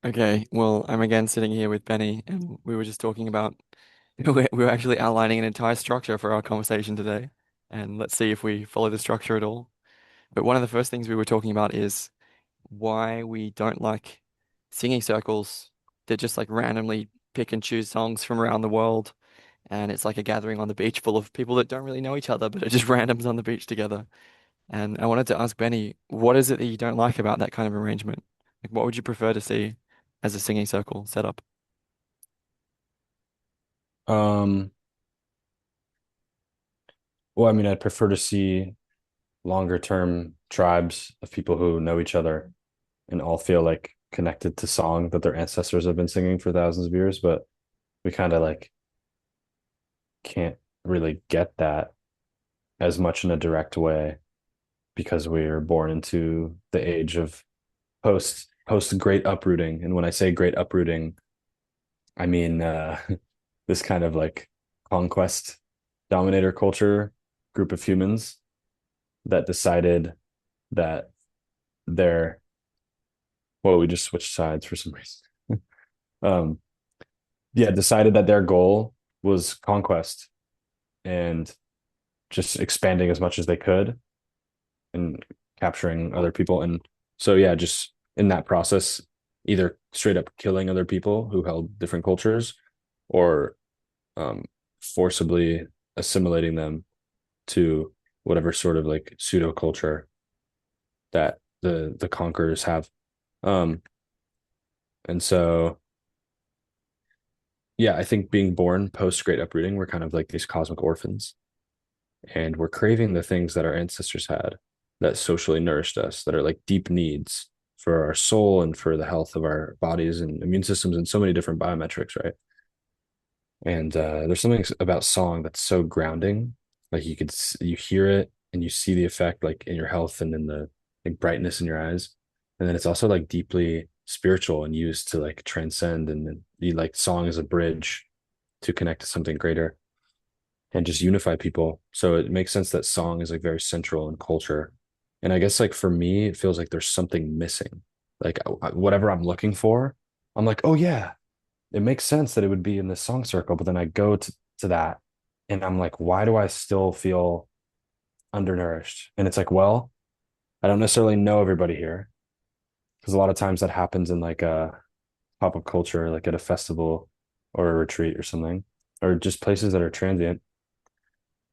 Okay, well, I'm again sitting here with Benny, and we were just talking about we were actually outlining an entire structure for our conversation today, and let's see if we follow the structure at all. But one of the first things we were talking about is why we don't like singing circles that just like randomly pick and choose songs from around the world, and it's like a gathering on the beach full of people that don't really know each other, but are just randoms on the beach together. And I wanted to ask Benny, what is it that you don't like about that kind of arrangement? Like, what would you prefer to see as a singing circle setup? Um, well, I mean, I'd prefer to see longer term tribes of people who know each other and all feel like connected to song that their ancestors have been singing for thousands of years, but we kind of like can't really get that as much in a direct way because we are born into the age of post great uprooting. And when I say great uprooting, I mean this kind of like conquest dominator culture group of humans that decided that their well, we just switched sides for some reason. um, yeah, decided that their goal was conquest and just expanding as much as they could and capturing other people. And so, yeah, just in that process, either straight up killing other people who held different cultures or um, forcibly assimilating them to whatever sort of like pseudo culture that the conquerors have. Um, and so yeah, I think being born post great uprooting, we're kind of like these cosmic orphans, and we're craving the things that our ancestors had that socially nourished us, that are like deep needs for our soul and for the health of our bodies and immune systems and so many different biometrics, right? And there's something about song that's so grounding. Like you hear it and you see the effect like in your health and in the like brightness in your eyes. And then it's also like deeply spiritual and used to like transcend and then you like song as a bridge to connect to something greater and just unify people. So it makes sense that song is like very central in culture. And I guess like for me, it feels like there's something missing. Like whatever I'm looking for, I'm like, oh yeah, it makes sense that it would be in the song circle. But then I go to that and I'm like, why do I still feel undernourished? And it's like, well, I don't necessarily know everybody here because a lot of times that happens in like a pop-up culture, like at a festival or a retreat or something, or just places that are transient.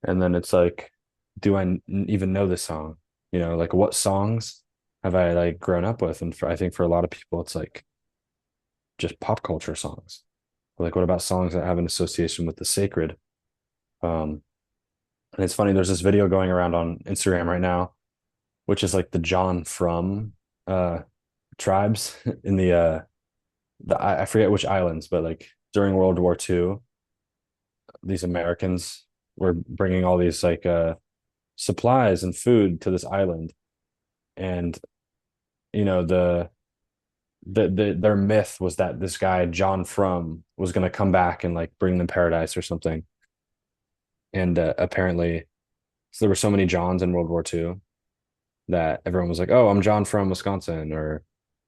And then it's like, do even know this song? You know, like what songs have I like grown up with? And I think for a lot of people, it's like just pop culture songs. Like, what about songs that have an association with the sacred? Um, and it's funny, there's this video going around on Instagram right now, which is like the John from uh tribes in I forget which islands, but like during World War II, these Americans were bringing all these like supplies and food to this island, and you know their myth was that this guy John From was going to come back and like bring them paradise or something, and apparently so there were so many Johns in World War II that everyone was like, "Oh, I'm John from Wisconsin," or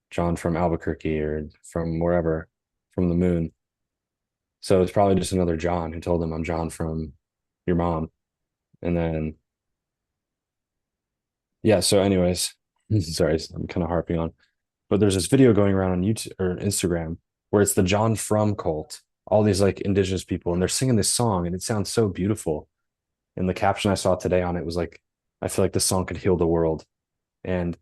John from Albuquerque, or from wherever, from the moon. So it's probably just another John who told them, "I'm John from your mom." And then yeah, so anyways, sorry, I'm kind of harping on, but there's this video going around on YouTube or Instagram where it's the John From cult, all these like indigenous people, and they're singing this song, and it sounds so beautiful. And the caption I saw today on it was like, "I feel like this song could heal the world," and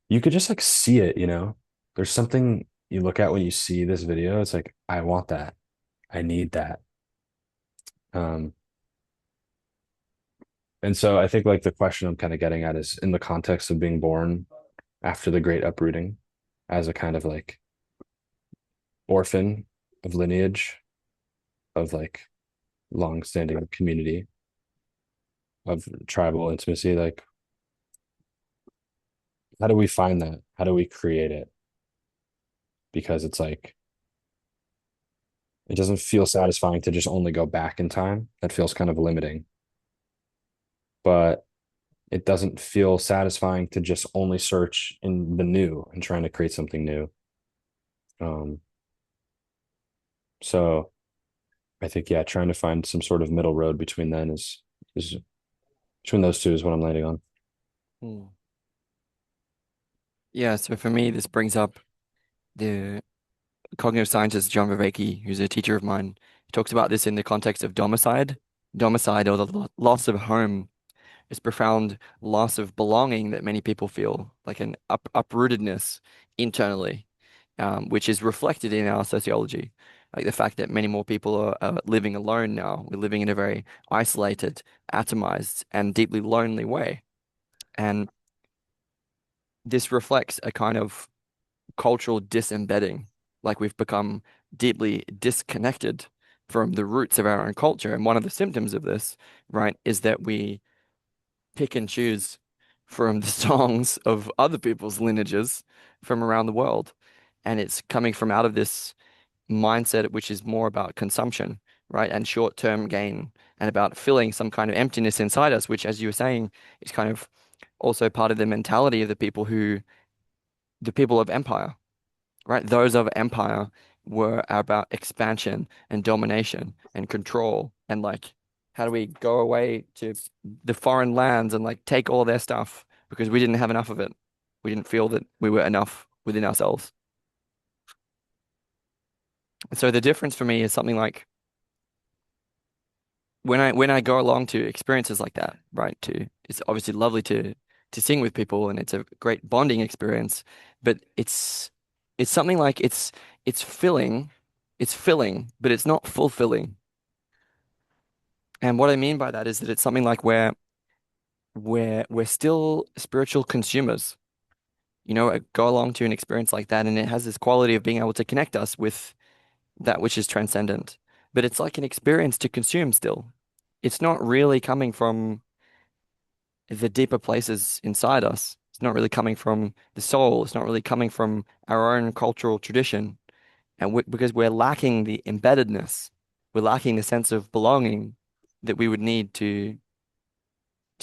you could just like see it, you know. There's something you look at when you see this video. It's like, I want that. I need that. Um, and so I think like the question I'm kind of getting at is in the context of being born after the great uprooting as a kind of like orphan of lineage of like long-standing community of tribal intimacy, like how do we find that? How do we create it? Because it's like it doesn't feel satisfying to just only go back in time. That feels kind of limiting. But it doesn't feel satisfying to just only search in the new and trying to create something new. Um, so I think, yeah, trying to find some sort of middle road between then is between those two is what I'm landing on. Hmm. Yeah, so for me, this brings up the cognitive scientist John Vervaeke, who's a teacher of mine. He talks about this in the context of domicide. Domicide, or the loss of home, is profound loss of belonging that many people feel, like an uprootedness internally, which is reflected in our sociology. Like the fact that many more people are living alone now. We're living in a very isolated, atomized, and deeply lonely way. And this reflects a kind of cultural disembedding, like we've become deeply disconnected from the roots of our own culture. And one of the symptoms of this, right, is that we pick and choose from the songs of other people's lineages from around the world. And it's coming from out of this mindset, which is more about consumption, right, and short-term gain, and about filling some kind of emptiness inside us, which, as you were saying, is kind of also part of the mentality of the people of empire, right? Those of empire were about expansion and domination and control and like how do we go away to the foreign lands and like take all their stuff because we didn't have enough of it. We didn't feel that we were enough within ourselves. So the difference for me is something like when I go along to experiences like that, right? It's obviously lovely to sing with people and it's a great bonding experience, but it's something like it's filling, it's filling, but it's not fulfilling. And what I mean by that is that it's something like we're still spiritual consumers. You know, go along to an experience like that, and it has this quality of being able to connect us with that which is transcendent. But it's like an experience to consume still. It's not really coming from the deeper places inside us. It's not really coming from the soul. It's not really coming from our own cultural tradition. And because we're lacking the embeddedness, we're lacking the sense of belonging that we would need to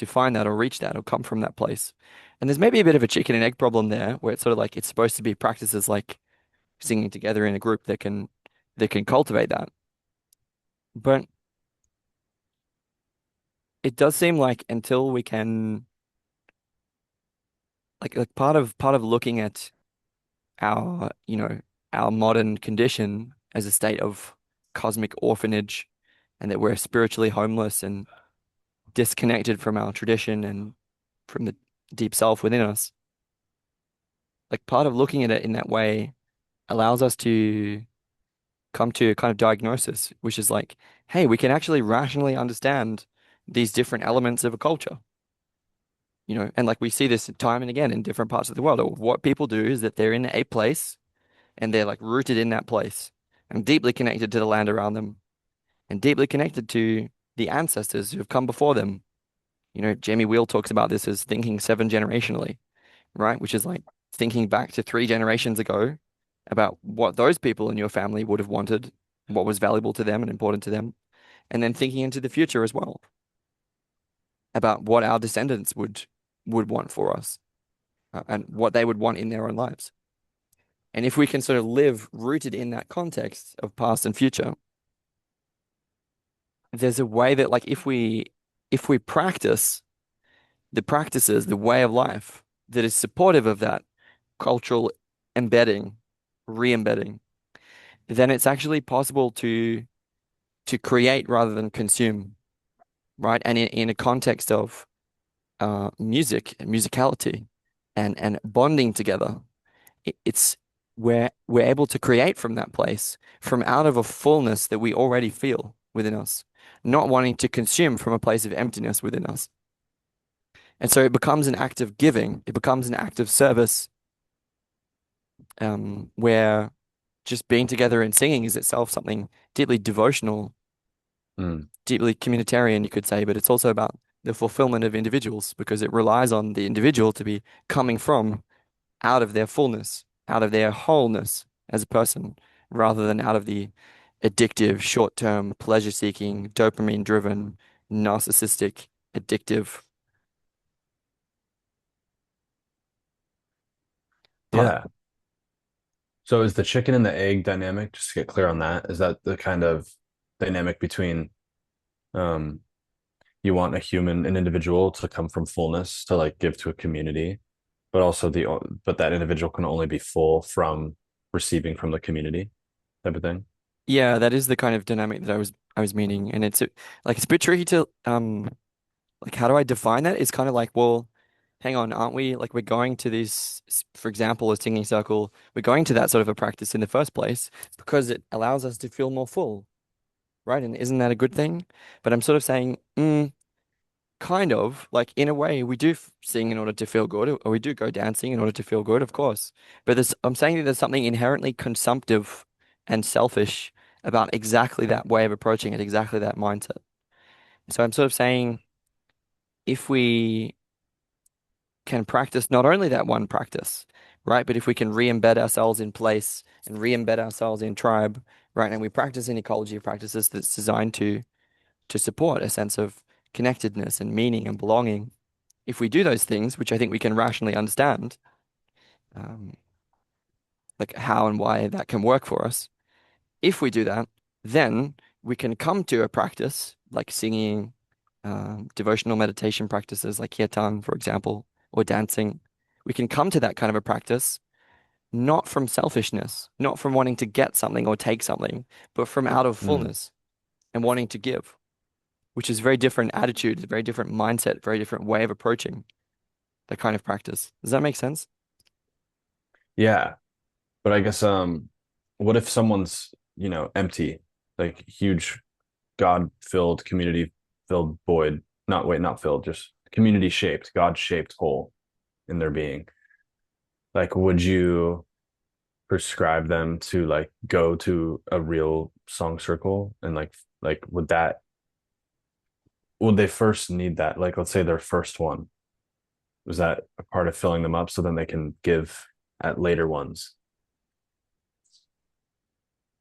find that or reach that or come from that place. And there's maybe a bit of a chicken and egg problem there, where it's sort of like it's supposed to be practices like singing together in a group that can cultivate that. But it does seem like until we can like part of looking at our, our modern condition as a state of cosmic orphanage and that we're spiritually homeless and disconnected from our tradition and from the deep self within us. Like part of looking at it in that way allows us to come to a kind of diagnosis, which is like, hey, we can actually rationally understand these different elements of a culture, and like we see this time and again in different parts of the world. Or what people do is that they're in a place and they're like rooted in that place and deeply connected to the land around them and deeply connected to the ancestors who have come before them. Jamie Wheel talks about this as thinking seven generationally, right? Which is like thinking back to 3 generations ago about what those people in your family would have wanted, what was valuable to them and important to them, and then thinking into the future as well about what our descendants would want for us, and what they would want in their own lives. And if we can sort of live rooted in that context of past and future, there's a way that like if we practice the practices, the way of life that is supportive of that cultural embedding, re-embedding, then it's actually possible to create rather than consume, right? And in a context of music and musicality and bonding together, it's we're able to create from that place, from out of a fullness that we already feel within us, not wanting to consume from a place of emptiness within us. And so it becomes an act of giving, it becomes an act of service, where just being together and singing is itself something deeply devotional, Mm. deeply communitarian, you could say, but it's also about the fulfillment of individuals because it relies on the individual to be coming from out of their fullness, out of their wholeness as a person, rather than out of the addictive, short-term, pleasure-seeking, dopamine-driven, narcissistic, addictive part. Yeah. So is the chicken and the egg dynamic, just to get clear on that, is that the kind of dynamic between um you want a human, an individual to come from fullness to like give to a community, but also but that individual can only be full from receiving from the community type of thing? Yeah, that is the kind of dynamic that I was meaning, and like it's a bit tricky to like how do I define that? It's kind of like, well, hang on, aren't we like we're going to this, for example, a singing circle, we're going to that sort of a practice in the first place because it allows us to feel more full, right? And isn't that a good thing? But I'm sort of saying, kind of like in a way, we do sing in order to feel good, or we do go dancing in order to feel good, of course. But I'm saying that there's something inherently consumptive and selfish about exactly that way of approaching it, exactly that mindset. So I'm sort of saying if we can practice not only that one practice, right, but if we can re-embed ourselves in place and re-embed ourselves in tribe, right, and we practice an ecology of practices that's designed to support a sense of connectedness and meaning and belonging. If we do those things, which I think we can rationally understand, um, like how and why that can work for us, if we do that, then we can come to a practice like singing, devotional meditation practices like kirtan, for example, or dancing. We can come to that kind of a practice not from selfishness, not from wanting to get something or take something, but from out of Mm. fullness and wanting to give, which is a very different attitude, a very different mindset, very different way of approaching that kind of practice. Does that make sense? Yeah, but I guess what if someone's, empty, like huge God-filled, community-filled void, not filled, just community-shaped, God-shaped hole in their being. Like, would you prescribe them to like go to a real song circle and like would they first need that? Like, let's say their first one, was that a part of filling them up so then they can give at later ones?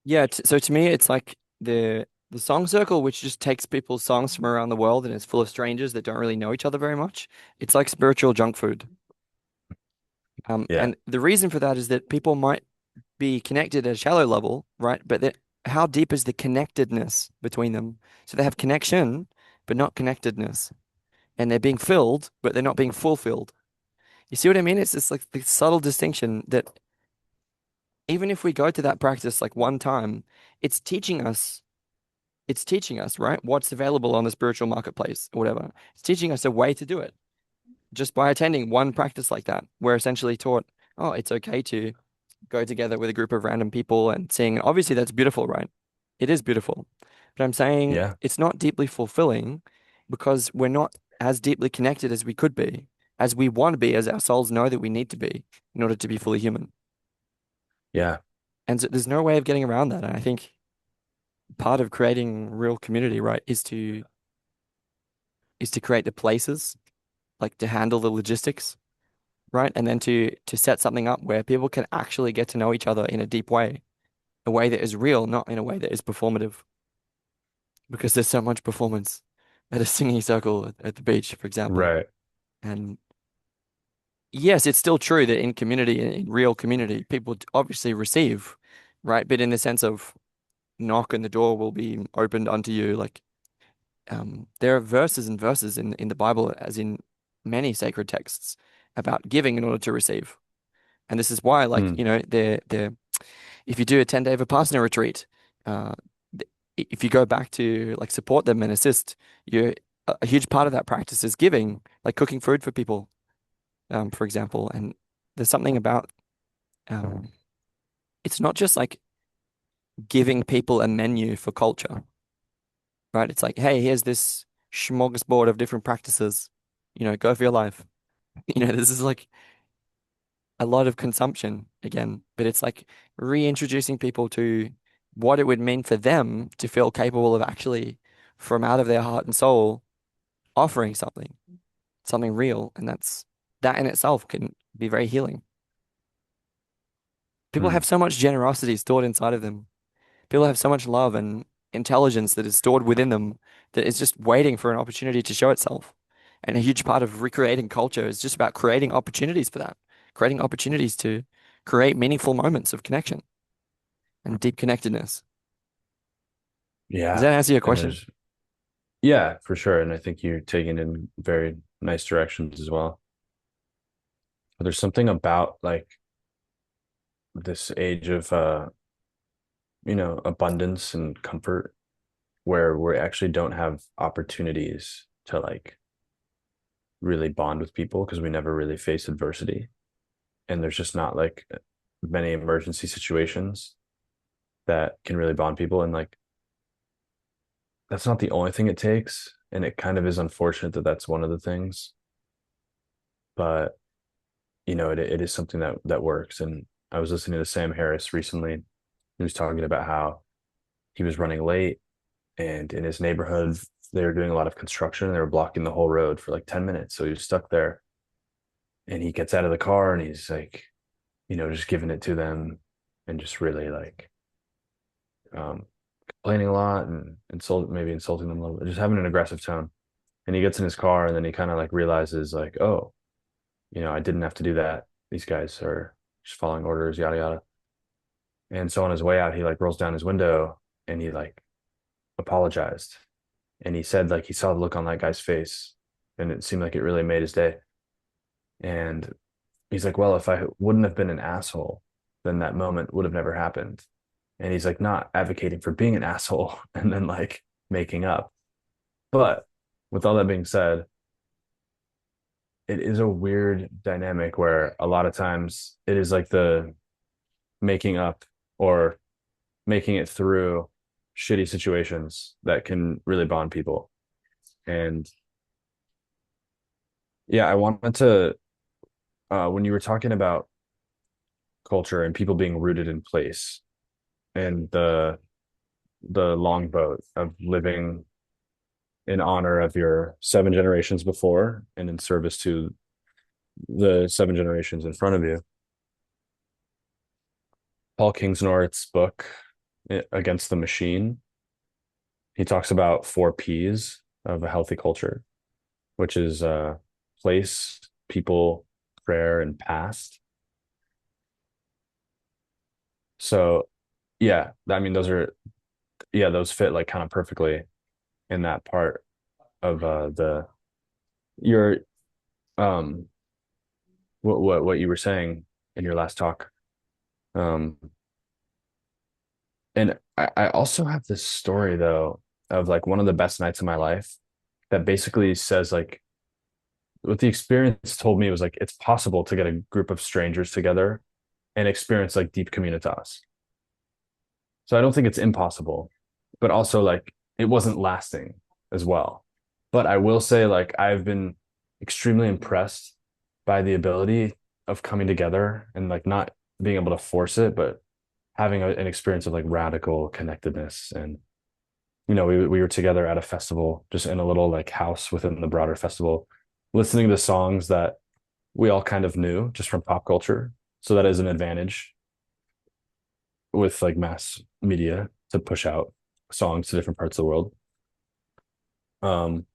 Yeah, so to me, it's like the song circle, which just takes people's songs from around the world and is full of strangers that don't really know each other very much. It's like spiritual junk food. Yeah. And the reason for that is that people might be connected at a shallow level, right? But how deep is the connectedness between them? So they have connection, but not connectedness, and they're being filled, but they're not being fulfilled. You see what I mean? It's just like the subtle distinction that even if we go to that practice like one time, it's teaching us it's teaching us, right, what's available on the spiritual marketplace or whatever. It's teaching us a way to do it just by attending one practice like that. We're essentially taught, oh, it's okay to go together with a group of random people and sing. Obviously, that's beautiful, right? It is beautiful. But I'm saying Yeah. it's not deeply fulfilling because we're not as deeply connected as we could be, as we want to be, as our souls know that we need to be in order to be fully human. Yeah. And so there's no way of getting around that. And I think part of creating real community, right, is to create the places, like to handle the logistics, right? And then to set something up where people can actually get to know each other in a deep way, a way that is real, not in a way that is performative. Because there's so much performance at a singing circle at the beach, for example. Right. And yes, it's still true that in community, in real community, people obviously receive, right? But in the sense of knock and the door will be opened unto you, like there are verses and verses in the Bible, as in many sacred texts, about giving in order to receive. And this is why, like, Hmm. they're if you do a 10-day Vipassana retreat, uh, if you go back to like support them and assist, you a huge part of that practice is giving, like cooking food for people, for example. And there's something about it's not just like giving people a menu for culture, right? It's like, hey, here's this smorgasbord of different practices, go for your life. This is like a lot of consumption again, but it's like reintroducing people to what it would mean for them to feel capable of actually, from out of their heart and soul, offering something real. And that in itself can be very healing. People Hmm. have so much generosity stored inside of them. People have so much love and intelligence that is stored within them that is just waiting for an opportunity to show itself. And a huge part of recreating culture is just about creating opportunities for that, creating opportunities to create meaningful moments of connection and deep connectedness. Does Yeah. that answer your And question? there's, yeah, for sure. And I think you're taking in very nice directions as well. But there's something about like this age of, abundance and comfort where we actually don't have opportunities to like really bond with people because we never really face adversity. And there's just not like many emergency situations that can really bond people. And like, that's not the only thing it takes. And it kind of is unfortunate that that's one of the things. But, it is something that works. And I was listening to Sam Harris recently. He was talking about how he was running late and in his neighborhood, they were doing a lot of construction and they were blocking the whole road for like 10 minutes. So he was stuck there and he gets out of the car and he's like, just giving it to them and just really like um, complaining a lot and maybe insulting them a little bit, just having an aggressive tone. And he gets in his car and then he kind of like realizes like, oh, I didn't have to do that. These guys are just following orders, yada yada. And so on his way out, he like rolls down his window and he like apologized. And he said like he saw the look on that guy's face and it seemed like it really made his day. And he's like, well, if I wouldn't have been an asshole, then that moment would have never happened. And he's like not advocating for being an asshole and then like making up. But with all that being said, it is a weird dynamic where a lot of times it is like the making up or making it through shitty situations that can really bond people. And yeah, I wanted to when you were talking about culture and people being rooted in place and the longboat of living in honor of your seven generations before and in service to the seven generations in front of you. Paul Kingsnorth's book Against the Machine, he talks about four P's of a healthy culture, which is place, people, prayer, and past. So yeah, I mean those fit like kind of perfectly in that part of the your um what you were saying in your last talk. Um and I also have this story though of like one of the best nights of my life that basically says like what the experience told me was like it's possible to get a group of strangers together and experience like deep communitas. So I don't think it's impossible, but also like it wasn't lasting as well. But I will say like I've been extremely impressed by the ability of coming together and like not being able to force it, but having an experience of like radical connectedness. And we were together at a festival, just in a little like house within the broader festival, listening to songs that we all kind of knew just from pop culture. So that is an advantage with like mass media to push out songs to different parts of the world. Um,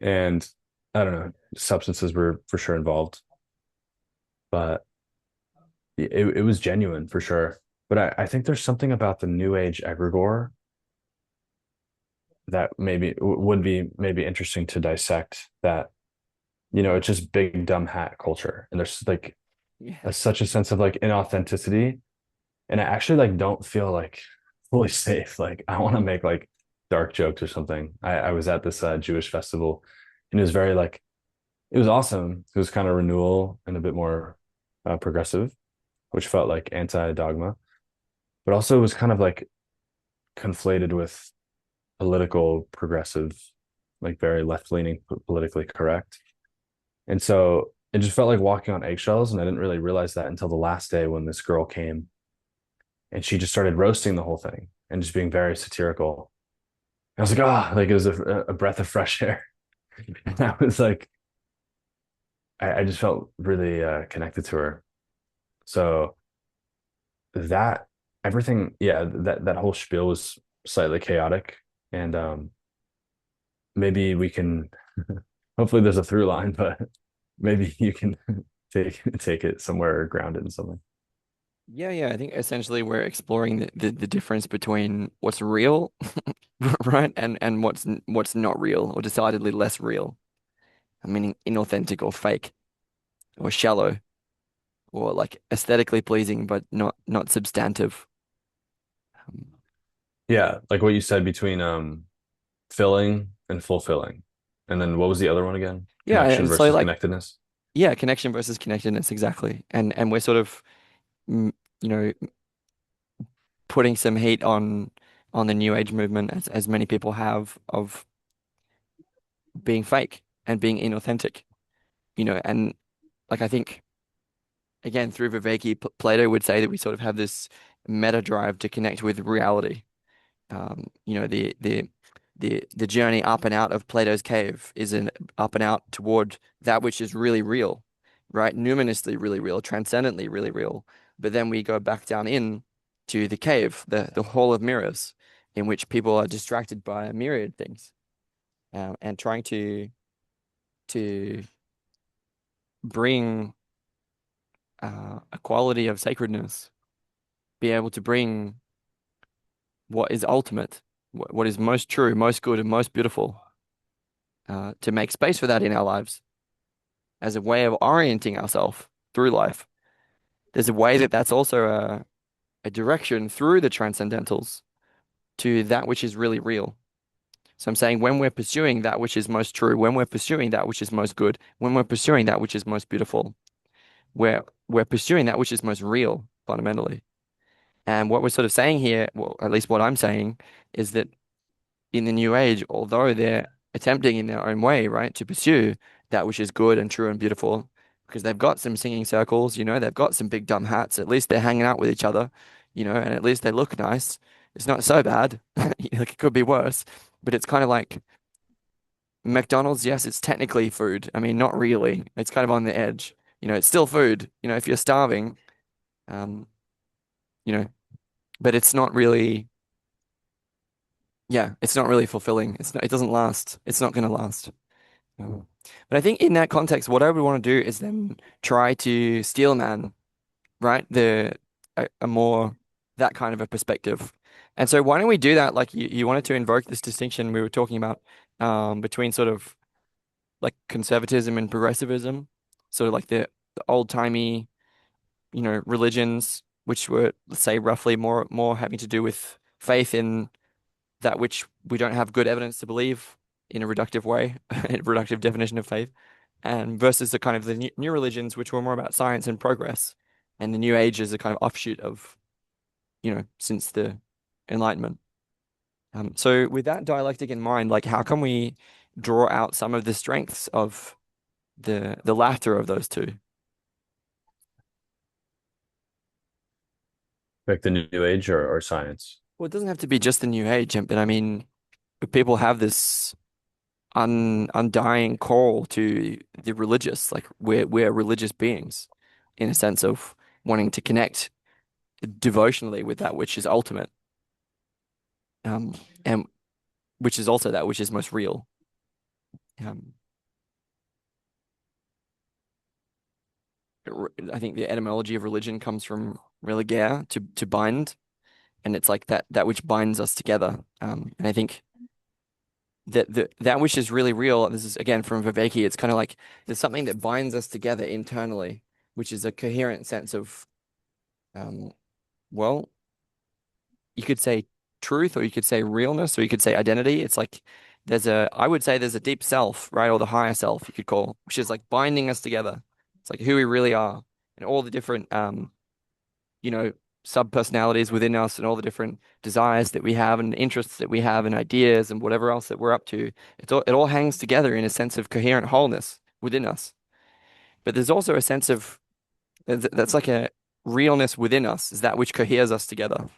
and I don't know, substances were for sure involved, but it was genuine for sure. But I think there's something about the new age egregore that maybe would be maybe interesting to dissect that, it's just big dumb hat culture. And there's like Yeah. such a sense of like inauthenticity. And I actually like don't feel like fully safe. Like I want to make like dark jokes or something. I was at this Jewish festival and it was very like it was awesome. It was kind of renewal and a bit more progressive, which felt like anti-dogma, but also it was kind of like conflated with political progressive, like very left-leaning, politically correct. And so it just felt like walking on eggshells. And I didn't really realize that until the last day when this girl came and she just started roasting the whole thing and just being very satirical. I was like, oh, like it was a breath of fresh air. And I was like, I just felt really connected to her. So that everything, yeah, that whole spiel was slightly chaotic. And maybe we can hopefully there's a through line, but maybe you can take it somewhere grounded in something. Yeah, yeah. I think essentially we're exploring the difference between what's real, right, and what's not real or decidedly less real. I mean, inauthentic or fake or shallow or like aesthetically pleasing but not substantive. Um, Yeah, like what you said between filling and fulfilling. And then what was the other one again? yeah, Connection and so versus like connectedness. yeah, connection versus connectedness exactly. And we're sort of you know putting some heat on the new age movement as many people have of being fake and being inauthentic, and like I think again through Viveki, Plato would say that we sort of have this meta drive to connect with reality. The journey up and out of Plato's cave is an up and out toward that which is really real, right? Numinously really real, transcendently really real. But then we go back down in to the cave, the hall of mirrors, in which people are distracted by a myriad things, and trying to bring a quality of sacredness, be able to bring what is ultimate, what is most true, most good, and most beautiful, to make space for that in our lives as a way of orienting ourselves through life. There's a way that that's also a direction through the transcendentals to that which is really real. So I'm saying when we're pursuing that which is most true, when we're pursuing that which is most good, when we're pursuing that which is most beautiful, we're pursuing that which is most real fundamentally. And what we're sort of saying here, well, at least what I'm saying, is that in the new age, although they're attempting in their own way, right, to pursue that which is good and true and beautiful, because they've got some singing circles, they've got some big dumb hats. At least they're hanging out with each other, and at least they look nice. It's not so bad. Like it could be worse, but it's kind of like McDonald's. Yes, it's technically food. I mean, not really. It's kind of on the edge. It's still food. If you're starving, um, you know, but it's not really. Yeah, it's not really fulfilling. It doesn't last. It's not going to last. Um, But I think in that context, what I would want to do is then try to steel man, right? A more that kind of a perspective. And so why don't we do that? Like you wanted to invoke this distinction we were talking about between sort of like conservatism and progressivism, sort of like the old-timey, religions, which were, let's say, roughly more having to do with faith in that which we don't have good evidence to believe in a reductive way, a reductive definition of faith, and versus the kind of the new religions, which were more about science and progress, and the New Age is a kind of offshoot of, since the Enlightenment. So with that dialectic in mind, like how can we draw out some of the strengths of the latter of those two? Like the new age or science. Well, it doesn't have to be just the New Age, but I mean, people have this undying call to the religious. Like we're religious beings in a sense of wanting to connect devotionally with that which is ultimate, um, and which is also that which is most real. Um, I think the etymology of religion comes from religare, to bind, and it's like that which binds us together. And I think that which is really real. This is again from Viveki. It's kind of like there's something that binds us together internally, which is a coherent sense of um, well, you could say truth, or you could say realness, or you could say identity. It's like I would say there's a deep self, right? Or the higher self you could call, which is like binding us together. It's like who we really are and all the different, you know, sub personalities within us and all the different desires that we have and interests that we have and ideas and whatever else that we're up to. It all hangs together in a sense of coherent wholeness within us. But there's also a sense of that's like a realness within us, is that which coheres us together.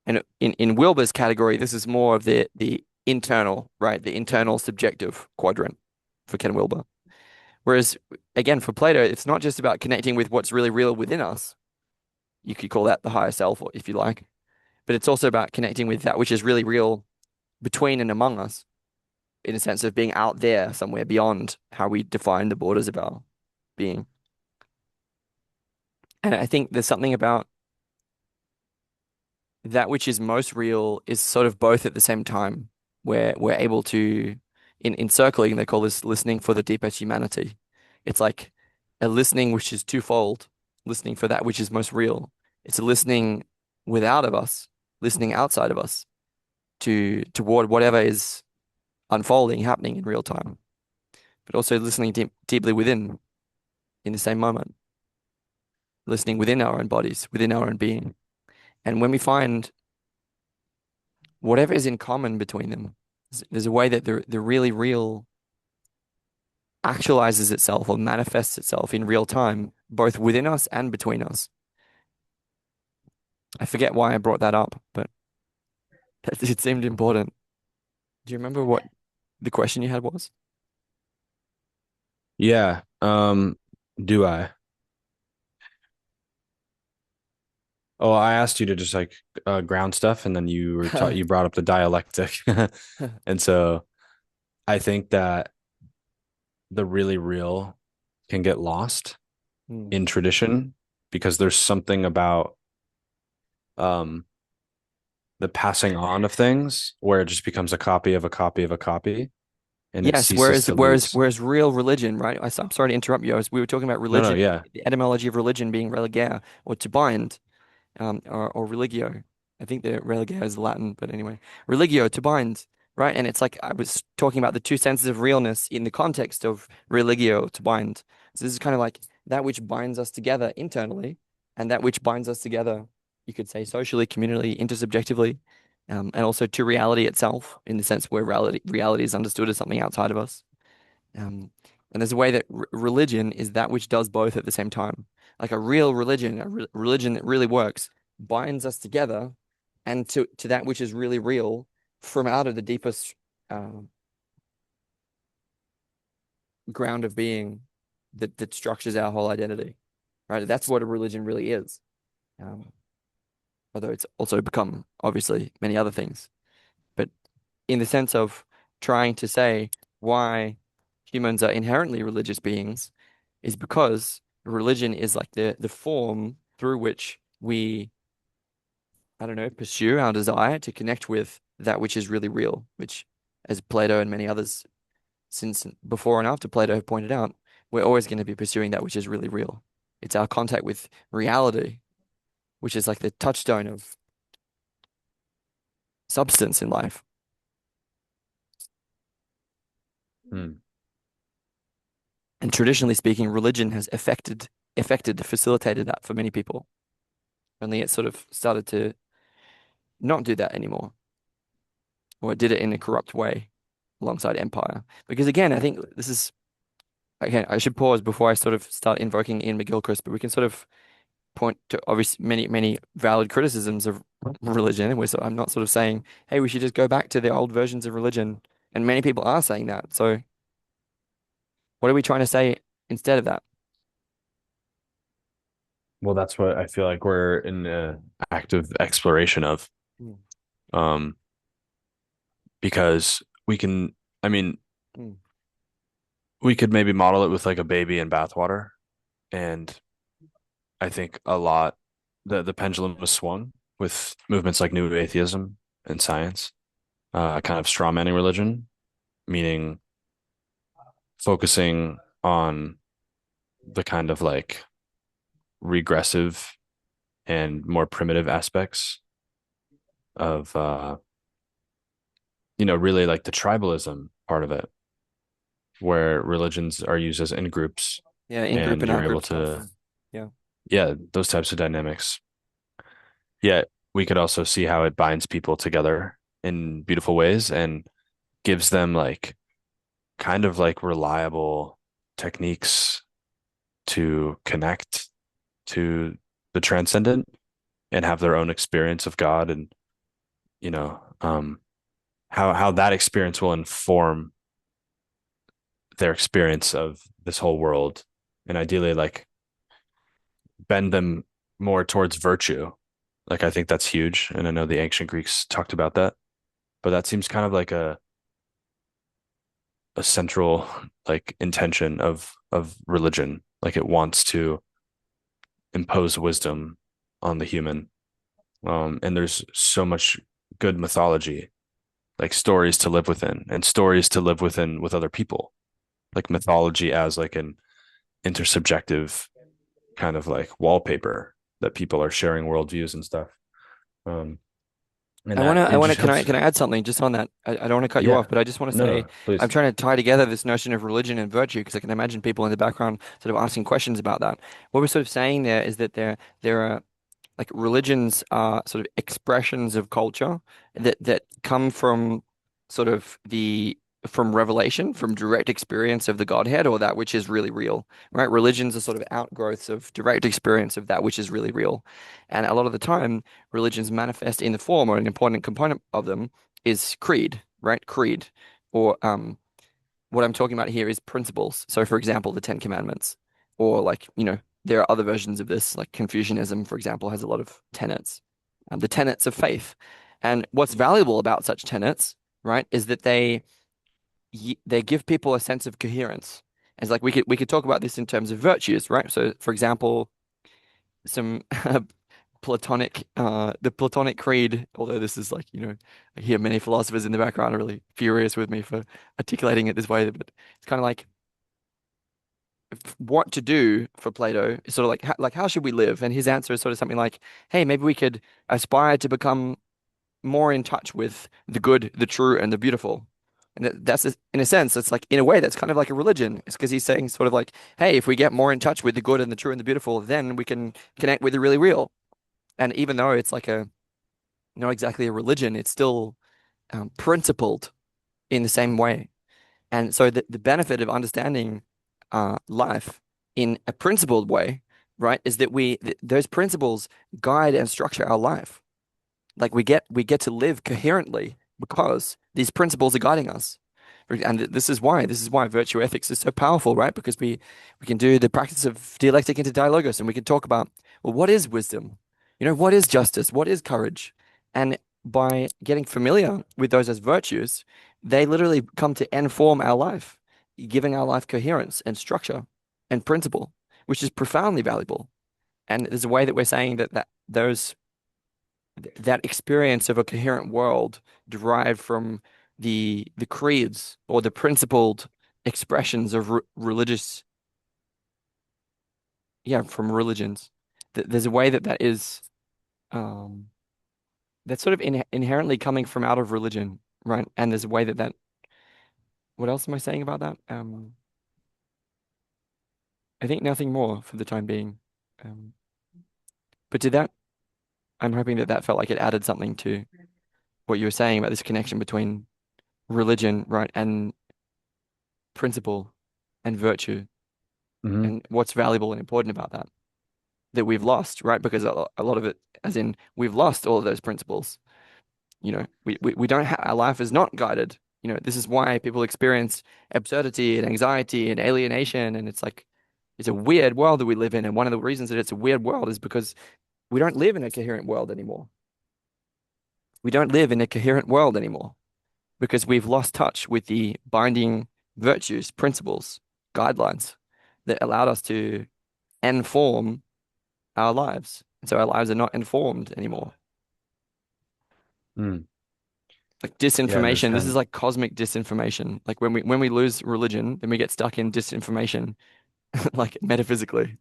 And in Wilber's category, this is more of the internal, right? The internal subjective quadrant for Ken Wilber. Whereas again, for Plato, it's not just about connecting with what's really real within us. You could call that the higher self, or if you like, but it's also about connecting with that which is really real between and among us, in a sense of being out there somewhere beyond how we define the borders of our being. And I think there's something about that which is most real is sort of both at the same time, where we're able to, in circling, they call this listening for the deepest humanity. It's like a listening which is twofold, listening for that which is most real. It's a listening without of us, listening outside of us toward whatever is unfolding, happening in real time, but also listening deeply within in the same moment, listening within our own bodies, within our own being. And when we find whatever is in common between them, there's a way that the really real actualizes itself or manifests itself in real time, both within us and between us. I forget why I brought that up, but it seemed important. Do you remember what the question you had was? Yeah. Do I? Oh, I asked you to just like ground stuff, and then you brought up the dialectic, and so I think that the really real can get lost Hmm. in tradition because there's something about um the passing on of things where it just becomes a copy of a copy of a copy, and it Yes, ceases to lose. whereas real religion, right? I'm sorry to interrupt you. We were talking about No, no, religion, yeah. the etymology of religion being religare or to bind, or religio. I think the religare is Latin, but anyway, religio to bind, right? And it's like I was talking about the two senses of realness in the context of religio to bind. So this is kind of like that which binds us together internally, and that which binds us together, you could say socially, communally, intersubjectively, and also to reality itself, in the sense where reality is understood as something outside of us. Um, and there's a way that religion is that which does both at the same time. Like a real religion, religion that really works, binds us together and to that which is really real from out of the deepest um, ground of being that structures our whole identity, right? That's what a religion really is. Um, Although it's also become, obviously, many other things. But in the sense of trying to say why humans are inherently religious beings is because religion is like the form through which we, I don't know, pursue our desire to connect with that which is really real, which, as Plato and many others since before and after Plato have pointed out, we're always going to be pursuing that which is really real. It's our contact with reality, which is like the touchstone of substance in life. Hmm. And traditionally speaking, religion has facilitated that for many people. Only it sort of started to not do that anymore, or it did it in a corrupt way alongside empire. Because again, I think this is, again, I should pause before I sort of start invoking Ian McGilchrist, but we can sort of point to obviously many valid criticisms of religion. And I'm not sort of saying, hey, we should just go back to the old versions of religion. And many people are saying that. So what are we trying to say instead of that? Well, that's what I feel like we're in active exploration of. Mm, Um, because we can, I mean, mm. we could maybe model it with like a baby in bathwater. And I think a lot the pendulum was swung with movements like new atheism and science, kind of straw manning religion, meaning focusing on the kind of like regressive and more primitive aspects of really like the tribalism part of it, where religions are used as in groups Yeah, in group and and you're out able group stuff. to, Yeah. yeah, those types of dynamics. Yet we could also see how it binds people together in beautiful ways and gives them like kind of like reliable techniques to connect to the transcendent and have their own experience of God, and how that experience will inform their experience of this whole world, and ideally like bend them more towards virtue. Like I think that's huge, and I know the ancient Greeks talked about that, but that seems kind of like a central like intention of religion. Like it wants to impose wisdom on the human. And there's so much good mythology, like stories to live within, and stories to live within with other people, like mythology as like an intersubjective kind of like wallpaper that people are sharing worldviews and stuff. Um, and that it just helps. can I add something just on that? I don't want to cut you Yeah. off, but I just want to No, say no, I'm please. trying to tie together this notion of religion and virtue because I can imagine people in the background sort of asking questions about that. What we're sort of saying there is that there are like religions are sort of expressions of culture that come from sort of the from revelation, from direct experience of the Godhead or that which is really real, right? Religions are sort of outgrowths of direct experience of that which is really real. And a lot of the time, religions manifest in the form, or an important component of them is creed, right? Creed. Or what I'm talking about here is principles. So, for example, the Ten Commandments, or like, there are other versions of this, like Confucianism, for example, has a lot of tenets, the tenets of faith. And what's valuable about such tenets, right, is that they give people a sense of coherence. It's like we could talk about this in terms of virtues, right? So, for example, some the Platonic creed, although this is like, I hear many philosophers in the background are really furious with me for articulating it this way, but it's kind of like what to do for Plato is sort of like how should we live? And his answer is sort of something like, hey, maybe we could aspire to become more in touch with the good, the true, and the beautiful. And in a sense, it's like, in a way, that's kind of like a religion. It's because he's saying sort of like, hey, if we get more in touch with the good and the true and the beautiful, then we can connect with the really real. And even though it's like not exactly a religion, it's still principled in the same way. And so the benefit of understanding life in a principled way, right, is that those principles guide and structure our life. Like we get to live coherently because these principles are guiding us. And this is why virtue ethics is so powerful, right? Because we can do the practice of dialectic into dialogos, and we can talk about, well, what is wisdom? What is justice? What is courage? And by getting familiar with those as virtues, they literally come to inform our life, giving our life coherence and structure and principle, which is profoundly valuable. And there's a way that we're saying that experience of a coherent world derived from the creeds or the principled expressions of religious, yeah, from religions. There's a way that is um that's sort of inherently coming from out of religion, right? And there's a way that what else am I saying about that? I think nothing more for the time being. Um, but did that? I'm hoping that felt like it added something to what you were saying about this connection between religion, right, and principle and virtue, Hmm. and what's valuable and important about that we've lost, right? Because a lot of it, as in we've lost all of those principles. We don't have, our life is not guided. This is why people experience absurdity and anxiety and alienation. And it's like, it's a weird world that we live in. And one of the reasons that it's a weird world is because we don't live in a coherent world anymore. We don't live in a coherent world anymore because we've lost touch with the binding virtues, principles, guidelines that allowed us to inform our lives. And so our lives are not informed anymore. Mm. Like Yeah, and there's disinformation, this kind is like cosmic disinformation. Like when we lose religion, then we get stuck in disinformation, like metaphysically.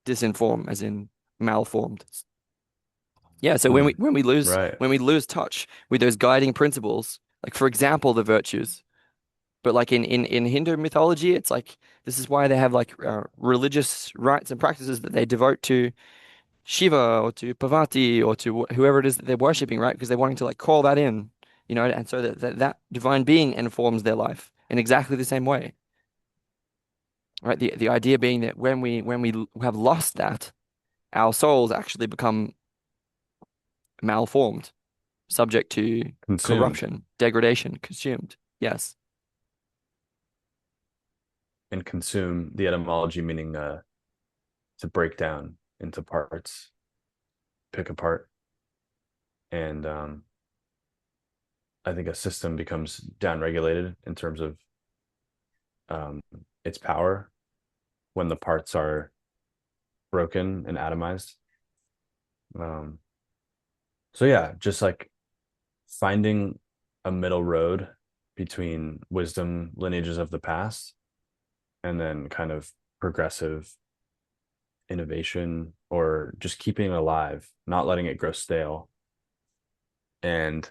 Disinform as in malformed. Yeah, so when we mm, when we lose right. when we lose touch with those guiding principles, like for example, the virtues, but like in Hindu mythology, it's like this is why they have like religious rites and practices that they devote to Shiva or to Parvati or to whoever it is that they're worshiping, right? Because they're wanting to like call that in, and so that divine being informs their life in exactly the same way, right? The idea being that when we have lost that, our souls actually become malformed, subject to Consumed corruption, degradation, consumed. Yes. and consume the etymology meaning to break down into parts, pick apart. And I think a system becomes downregulated in terms of um, its power when the parts are broken and atomized. Um, so yeah, just like finding a middle road between wisdom lineages of the past and then kind of progressive innovation or just keeping it alive, not letting it grow stale, and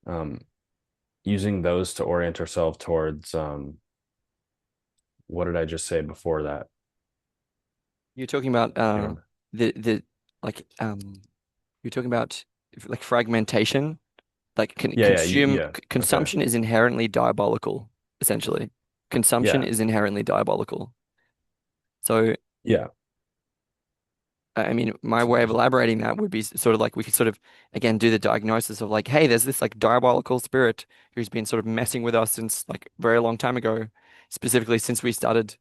um, using those to orient ourselves towards what did I just say before that? You're talking about You know, the like you're talking about like fragmentation. Like yeah. Okay. consumption is inherently diabolical, essentially. Consumption Yeah. is inherently diabolical. So Yeah. I mean, my way of elaborating that would be sort of like we could sort of again do the diagnosis of like, hey, there's this like diabolical spirit who's been sort of messing with us since like a very long time ago, specifically since we started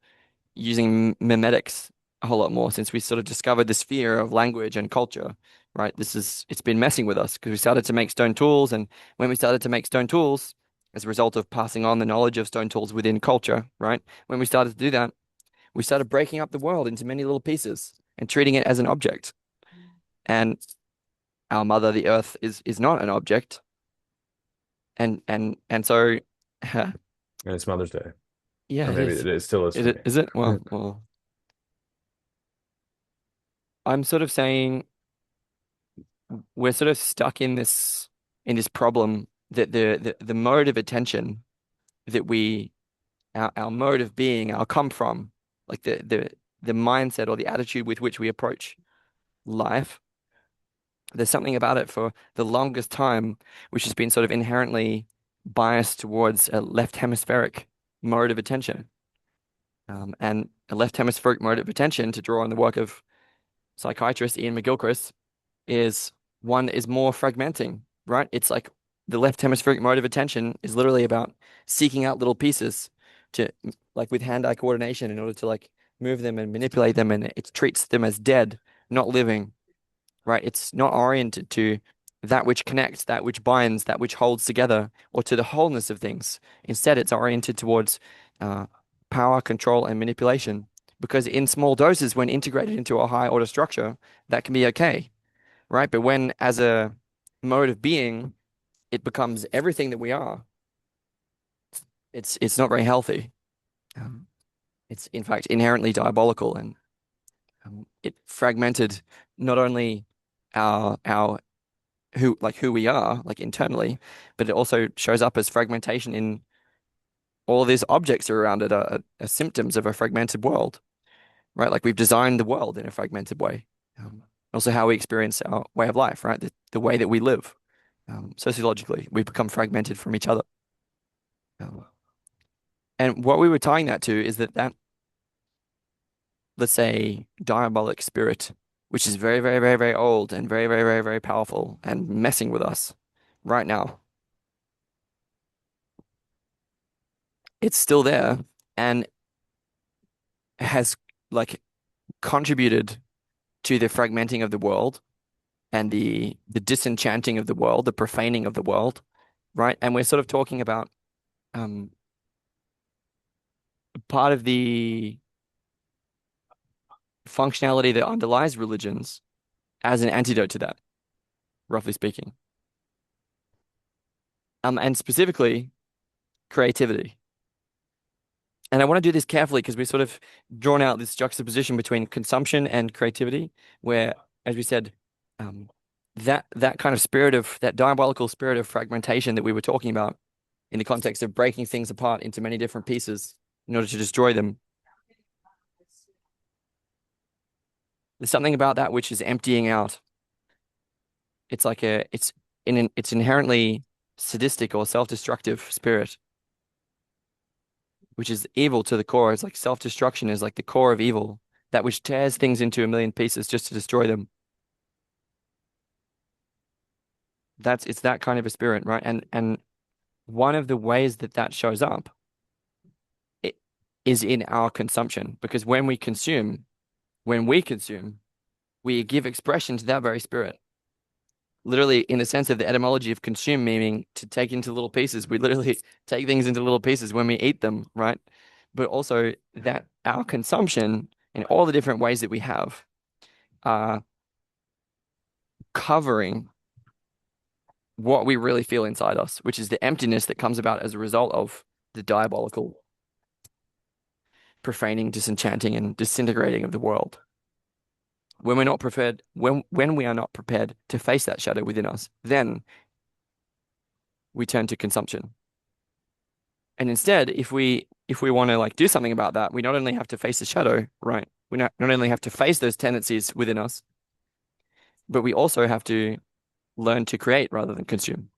using memetics a whole lot more, since we sort of discovered the sphere of language and culture, right? It's been messing with us because we started to make stone tools, and when we started to make stone tools, as a result of passing on the knowledge of stone tools within culture, right? When we started to do that, we started breaking up the world into many little pieces and treating it as an object. And our mother, the earth, is not an object. And so And it's Mother's Day. yeah, Or it maybe is. it still is for me. Is it? Well, I'm sort of saying we're sort of stuck in this problem that the mode of attention that we our mode of being, our come from, like the mindset or the attitude with which we approach life, there's something about it for the longest time which has been sort of inherently biased towards a left hemispheric mode of attention. And a left hemispheric mode of attention, to draw on the work of psychiatrist Ian McGilchrist, is one is more fragmenting, right? It's like the left hemispheric mode of attention is literally about seeking out little pieces to, like with hand-eye coordination, in order to like move them and manipulate them, and it treats them as dead, not living, right? It's not oriented to that which connects, that which binds, that which holds together, or to the wholeness of things. Instead, it's oriented towards uh, power, control, and manipulation. Because in small doses, when integrated into a high order structure, that can be okay, right? But when, as a mode of being, it becomes everything that we are, it's not very healthy. Um, it's in fact inherently diabolical, and it fragmented not only our who we are like internally, but it also shows up as fragmentation in all of these objects around it are symptoms of a fragmented world, right? Like we've designed the world in a fragmented way. Also, how we experience our way of life, right? The way that we live. Sociologically, we've become fragmented from each other. Um, and what we were tying that to is that let's say, diabolic spirit, which is very, very, very, very old and very, very, very, very powerful and messing with us right now, it's still there and has like contributed to the fragmenting of the world and the disenchanting of the world, the profaning of the world, right? And we're sort of talking about um, part of the functionality that underlies religions as an antidote to that, roughly speaking. And specifically creativity. And I want to do this carefully because we've sort of drawn out this juxtaposition between consumption and creativity, where, as we said, um, that kind of spirit of that diabolical spirit of fragmentation that we were talking about in the context of breaking things apart into many different pieces in order to destroy them. There's something about that which is emptying out. It's like it's inherently sadistic or self-destructive spirit, which is evil to the core. It's like self-destruction is like the core of evil, that which tears things into a million pieces just to destroy them. It's that kind of a spirit, right? And one of the ways that that shows up it, is in our consumption, because when we consume, we give expression to that very spirit. Literally, in the sense of the etymology of consume, meaning to take into little pieces. We literally take things into little pieces when we eat them, right? But also that our consumption in all the different ways that we have are covering what we really feel inside us, which is the emptiness that comes about as a result of the diabolical, profaning, disenchanting, and disintegrating of the world. When we are not prepared to face that shadow within us, then we turn to consumption. And instead, if we want to like do something about that, we not only have to face the shadow, right? We not only have to face those tendencies within us, but we also have to learn to create rather than consume.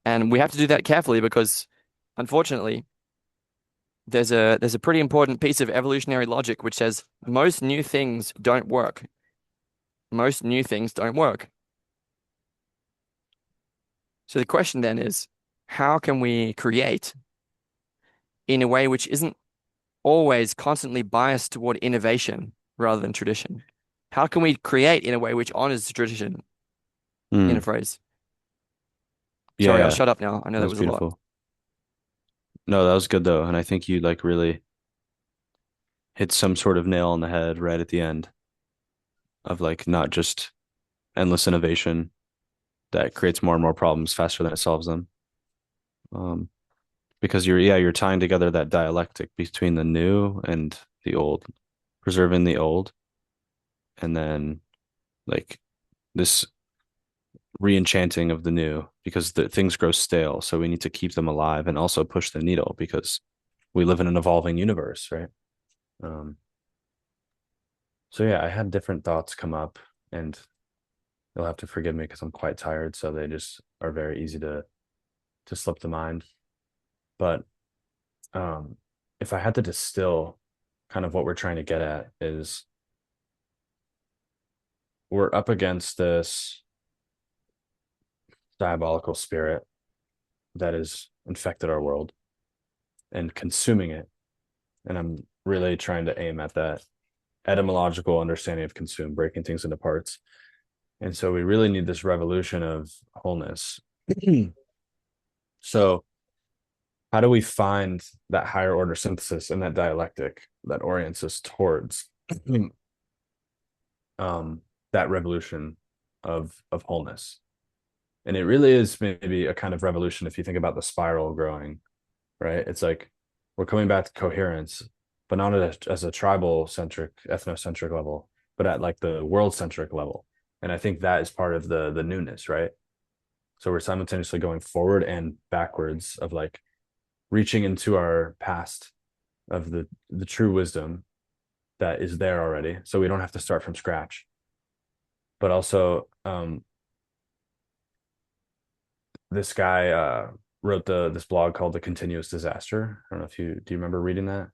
And we have to do that carefully because unfortunately, there's a pretty important piece of evolutionary logic which says most new things don't work. Most new things don't work. So the question then is, how can we create in a way which isn't always constantly biased toward innovation rather than tradition? How can we create in a way which honors tradition in a Mm. phrase? Yeah, Sorry, I'll yeah, shut up now. I know that that was was a lot. beautiful. No, that was good though, and I think you like really hit some sort of nail on the head right at the end of like not just endless innovation that creates more and more problems faster than it solves them. Um, because you're tying together that dialectic between the new and the old, preserving the old, and then like this re-enchanting of the new because the things grow stale, so we need to keep them alive and also push the needle because we live in an evolving universe, right? Um, so yeah, I had different thoughts come up, and you'll have to forgive me because I'm quite tired, so they just are very easy to slip the mind. But um, if I had to distill kind of what we're trying to get at is we're up against this diabolical spirit that has infected our world and consuming it. And I'm really trying to aim at that etymological understanding of consume, breaking things into parts. And so we really need this revolution of wholeness. So, how do we find that higher order synthesis and that dialectic that orients us towards that revolution of wholeness? And it really is maybe a kind of revolution if you think about the spiral growing, right? It's like we're coming back to coherence, but not as a tribal centric, ethnocentric level, but at like the world centric level. And I think that is part of the newness, right? So we're simultaneously going forward and backwards of like reaching into our past of the true wisdom that is there already. So we don't have to start from scratch. But also this guy wrote this blog called The Continuous Disaster. I don't know if you do you remember reading that?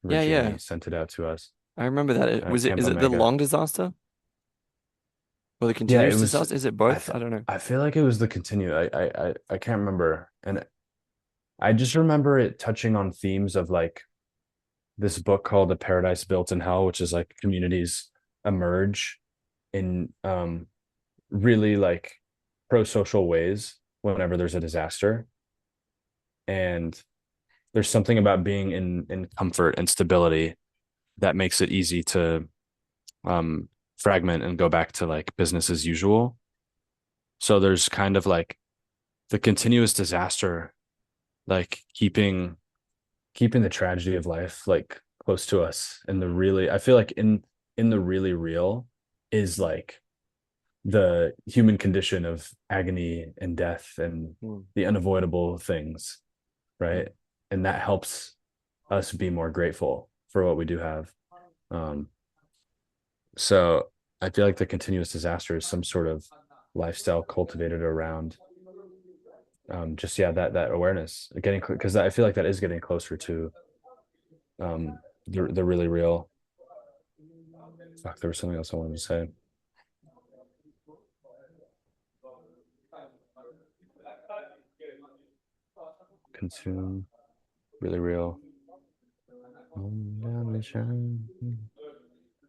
Yeah, Originally yeah. sent it out to us. I remember that. Is Camp it the Omega. long disaster or the Yeah, it continuous was. disaster? Is it both? I don't know. I feel like it was the continue. I can't remember, and I just remember it touching on themes of like this book called A Paradise Built in Hell, which is like communities emerge in really like pro-social ways whenever there's a disaster. And there's something about being in comfort and stability that makes it easy to fragment and go back to like business as usual. So there's kind of like the continuous disaster, like keeping the tragedy of life like close to us. And the really, I feel like in the really real is like the human condition of agony and death and Mm, the unavoidable things, mm. right? And that helps us be more grateful for what we do have. Um, so I feel like the continuous disaster is some sort of lifestyle cultivated around just yeah that awareness getting because I feel like that is getting closer to the really real. Fuck, there was something else I wanted to say. Consume really real.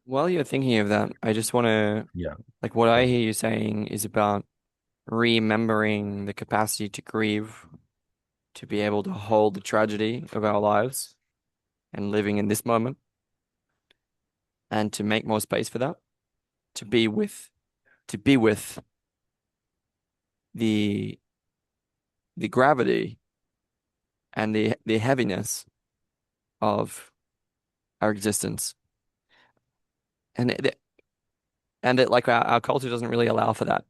While you're thinking of that, I just want to, Yeah. like, what I Go. hear you saying is about remembering the capacity to grieve, to be able to hold the tragedy of our lives and living in this moment. and to make more space for that, to be with to be with the the gravity and the heaviness of our existence. And it like our culture doesn't really allow for that,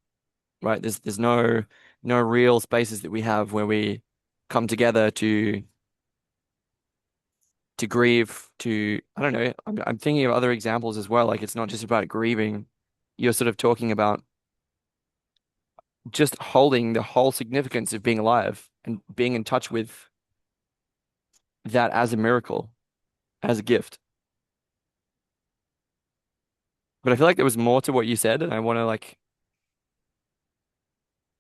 right? There's no real spaces that we have where we come together to grieve, to I don't know, I'm thinking of other examples as well. Like it's not just about grieving. You're sort of talking about just holding the whole significance of being alive and being in touch with that as a miracle, as a gift. But I feel like there was more to what you said, and I want to like,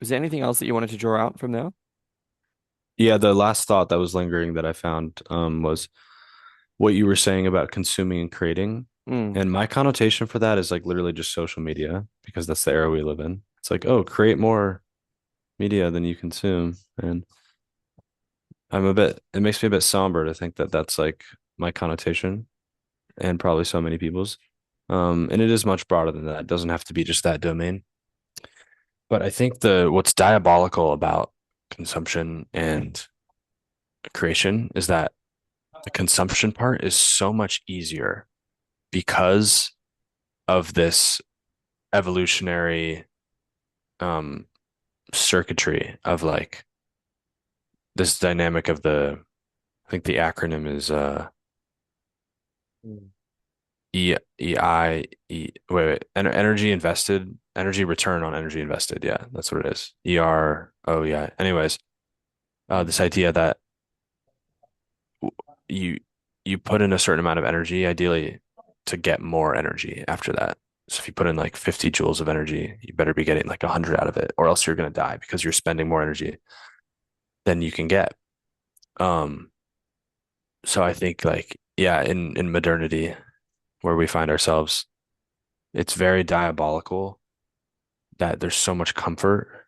was there anything else that you wanted to draw out from there? Yeah, the last thought that was lingering that I found was what you were saying about consuming and creating. Mm. And my connotation for that is like literally just social media because that's the era we live in. It's like, oh, create more media than you consume. And it makes me a bit somber to think that that's like my connotation and probably so many people's. And it is much broader than that. It doesn't have to be just that domain. But I think what's diabolical about consumption and creation is that the consumption part is so much easier because of this evolutionary um circuitry of like this dynamic of I think the acronym is Mm. energy invested, energy return on energy invested. Yeah, that's what it is. ERO. Anyways, this idea that you you put in a certain amount of energy, ideally to get more energy after that. So if you put in like 50 joules of energy, you better be getting like 100 out of it, or else you're going to die because you're spending more energy than you can get. Um, so I think like, yeah, in modernity where we find ourselves, it's very diabolical that there's so much comfort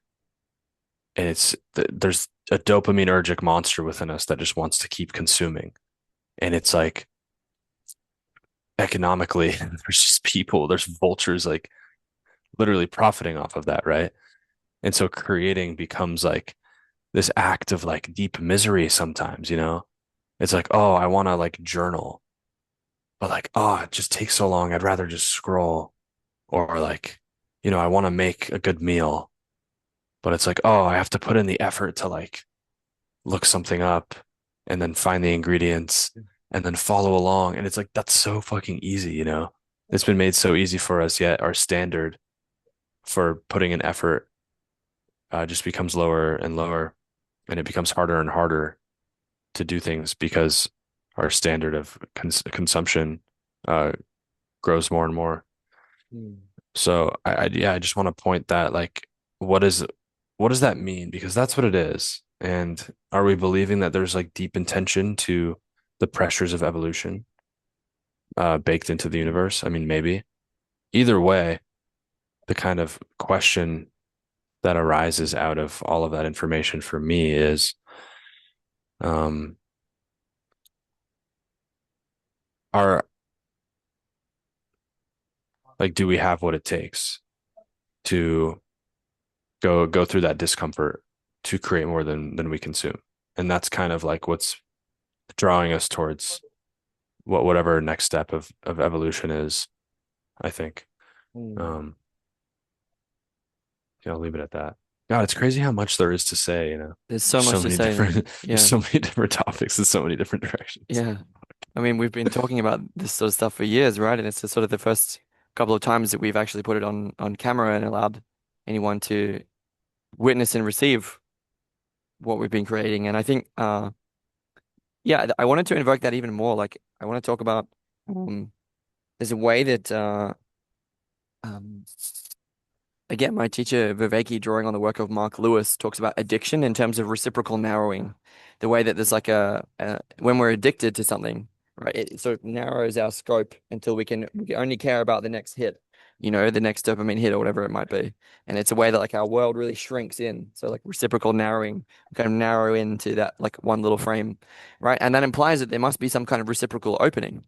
and there's a dopaminergic monster within us that just wants to keep consuming. And it's like economically, there's just people, there's vultures like literally profiting off of that, right? And so creating becomes like this act of like deep misery sometimes, you know? It's like, oh, I want to like journal, but like, oh, it just takes so long. I'd rather just scroll or like, I want to make a good meal, but it's like, oh, I have to put in the effort to like look something up and then find the ingredients and then follow along. And it's like, that's so fucking easy, you know? It's been made so easy for us, yet our standard for putting in effort just becomes lower and lower, and it becomes harder and harder to do things because our standard of consumption uh, grows more and more. Mm. So yeah, I just want to point that like, what is what does that mean? Because that's what it is. And are we believing that there's like deep intention to the pressures of evolution baked into the universe? I mean, maybe. Either way, the kind of question that arises out of all of that information for me is, um, are like, do we have what it takes to go through that discomfort to create more than we consume? And that's kind of like what's drawing us towards whatever next step of evolution is, I think. Mm. Um, yeah, I'll leave it at that. God, it's crazy how much there is to say, you know. There's so There's much so to many say, man. different there's Yeah. so many different topics in so many different directions. Yeah. I mean, we've been talking about this sort of stuff for years, right? And it's just sort of the first couple of times that we've actually put it on camera and allowed anyone to witness and receive what we've been creating. And I think, yeah, I wanted to invoke that even more. Like, I want to talk about, there's a way that, um, again, my teacher Viveki, drawing on the work of Mark Lewis, talks about addiction in terms of reciprocal narrowing. The way that there's like when we're addicted to something, right, it sort of narrows our scope until we can only care about the next hit, the next dopamine hit or whatever it might be. And it's a way that like our world really shrinks in. So like reciprocal narrowing, we kind of narrow into that like one little frame, right? And that implies that there must be some kind of reciprocal opening,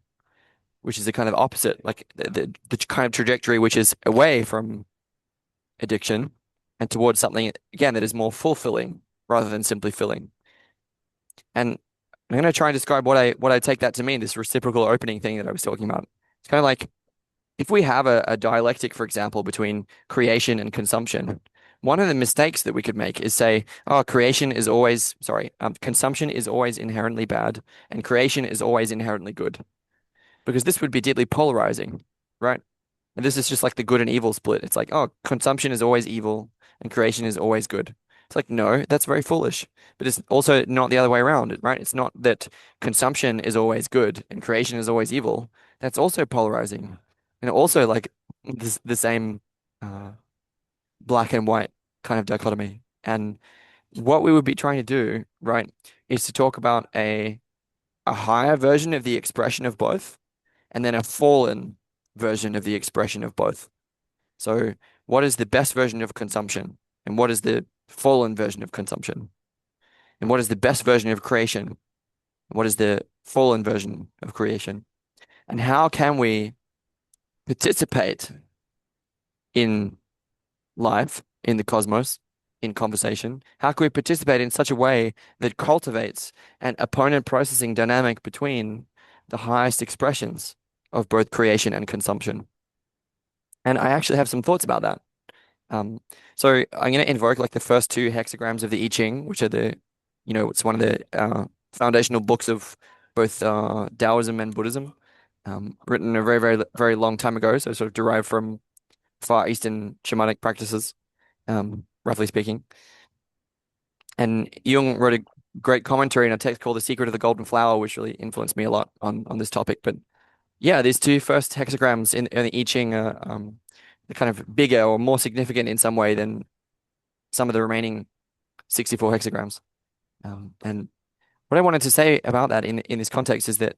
which is the kind of opposite, like the kind of trajectory which is away from addiction and towards something, again, that is more fulfilling rather than simply filling. And I'm going to try and describe what I take that to mean, this reciprocal opening thing that I was talking about. It's kind of like if we have a dialectic, for example, between creation and consumption, one of the mistakes that we could make is say, oh, consumption is always inherently bad and creation is always inherently good, because this would be deeply polarizing, right? And this is just like the good and evil split. It's like, oh, consumption is always evil and creation is always good. It's like, no, that's very foolish. But it's also not the other way around, right? It's not that consumption is always good and creation is always evil. That's also polarizing. And also like the same uh, black and white kind of dichotomy. And what we would be trying to do, right, is to talk about a higher version of the expression of both and then a fallen version of the expression of both. So, what is the best version of consumption? And what is the fallen version of consumption? And what is the best version of creation? And what is the fallen version of creation? And how can we participate in life, in the cosmos, in conversation? How can we participate in such a way that cultivates an opponent processing dynamic between the highest expressions of both creation and consumption? And I actually have some thoughts about that. Um, so I'm going to invoke like the first two hexagrams of the I Ching, which are it's one of the foundational books of both Taoism and Buddhism, written a very, very, very long time ago. So sort of derived from Far Eastern shamanic practices, roughly speaking. And Jung wrote a great commentary in a text called The Secret of the Golden Flower, which really influenced me a lot on this topic. But yeah, these two first hexagrams in the I Ching are they're kind of bigger or more significant in some way than some of the remaining 64 hexagrams. And what I wanted to say about that in this context is that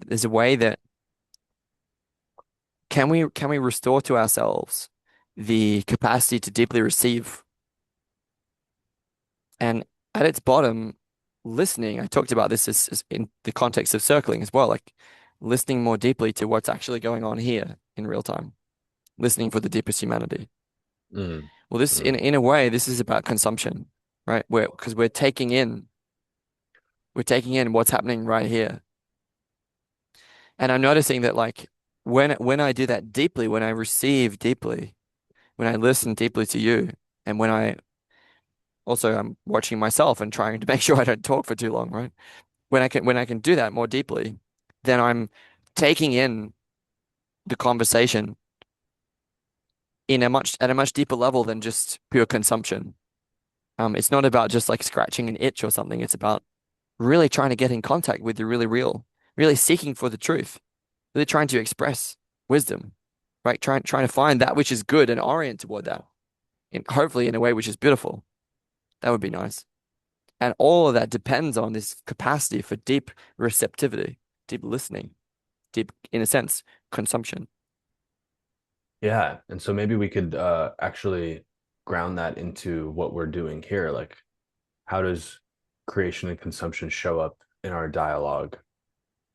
there's a way that can we restore to ourselves the capacity to deeply receive, and at its bottom, listening. I talked about this as in the context of circling as well, like listening more deeply to what's actually going on here in real time, listening for the deepest humanity. Mm, Well, this mm. in a way, this is about consumption, right? Because we're taking in what's happening right here. And I'm noticing that like when I do that deeply, when I receive deeply, when I listen deeply to you, and when I also I'm watching myself and trying to make sure I don't talk for too long, right? When I can do that more deeply, then I'm taking in the conversation at a much deeper level than just pure consumption. It's not about just like scratching an itch or something. It's about really trying to get in contact with the really real, really seeking for the truth, really trying to express wisdom, right? Trying to find that which is good and orient toward that, and hopefully in a way which is beautiful. That would be nice. And all of that depends on this capacity for deep receptivity, deep listening, deep, in a sense, consumption. Yeah. And so maybe we could actually ground that into what we're doing here. Like, how does creation and consumption show up in our dialogue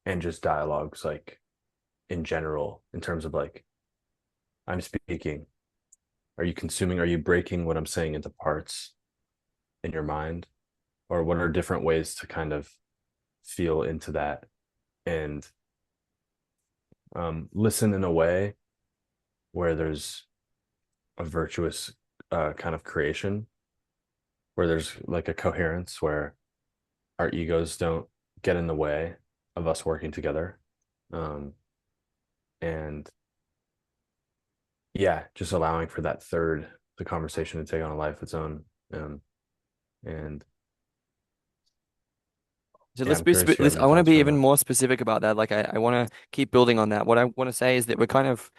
and just dialogues, like in general, in terms of like, I'm speaking. Are you consuming? Are you breaking what I'm saying into parts in your mind? Or what are different ways to kind of feel into that and listen in a way where there's a virtuous kind of creation, where there's like a coherence, where our egos don't get in the way of us working together. Um, and yeah, just allowing for that third, the conversation to take on a life of its own. Um, and So yeah, I'm curious if you have I any want to thoughts be around even that. more specific about that. Like I want to keep building on that. What I want to say is that we're kind of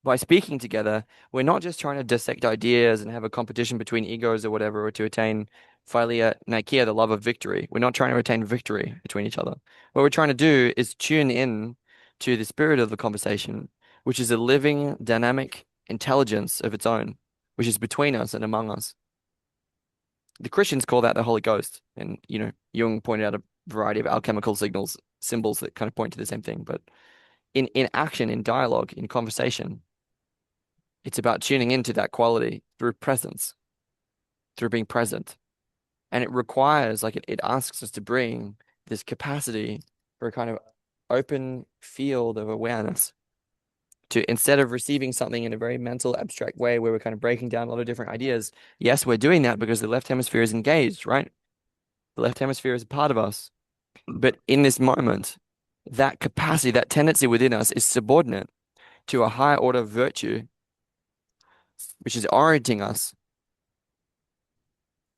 by speaking together, we're not just trying to dissect ideas and have a competition between egos or whatever, or to attain philia Nikeia, the love of victory. We're not trying to attain victory between each other. What we're trying to do is tune in to the spirit of the conversation, which is a living, dynamic intelligence of its own, which is between us and among us. The Christians call that the Holy Ghost, and Jung pointed out a variety of alchemical symbols that kind of point to the same thing. But in action, in dialogue, in conversation. It's about tuning into that quality through presence, through being present. And it requires, like it asks us to bring this capacity for a kind of open field of awareness to, instead of receiving something in a very mental, abstract way where we're kind of breaking down a lot of different ideas. Yes, we're doing that because the left hemisphere is engaged, right? The left hemisphere is a part of us. But in this moment, that capacity, that tendency within us is subordinate to a higher order virtue, which is orienting us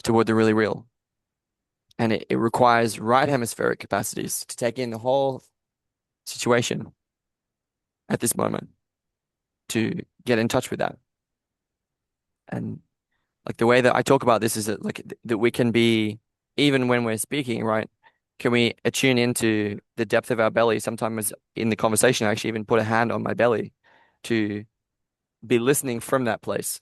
toward the really real. And it requires right hemispheric capacities to take in the whole situation at this moment to get in touch with that. And like the way that I talk about this is that that we can be, even when we're speaking, right? Can we attune into the depth of our belly? Sometimes in the conversation, I actually even put a hand on my belly to be listening from that place.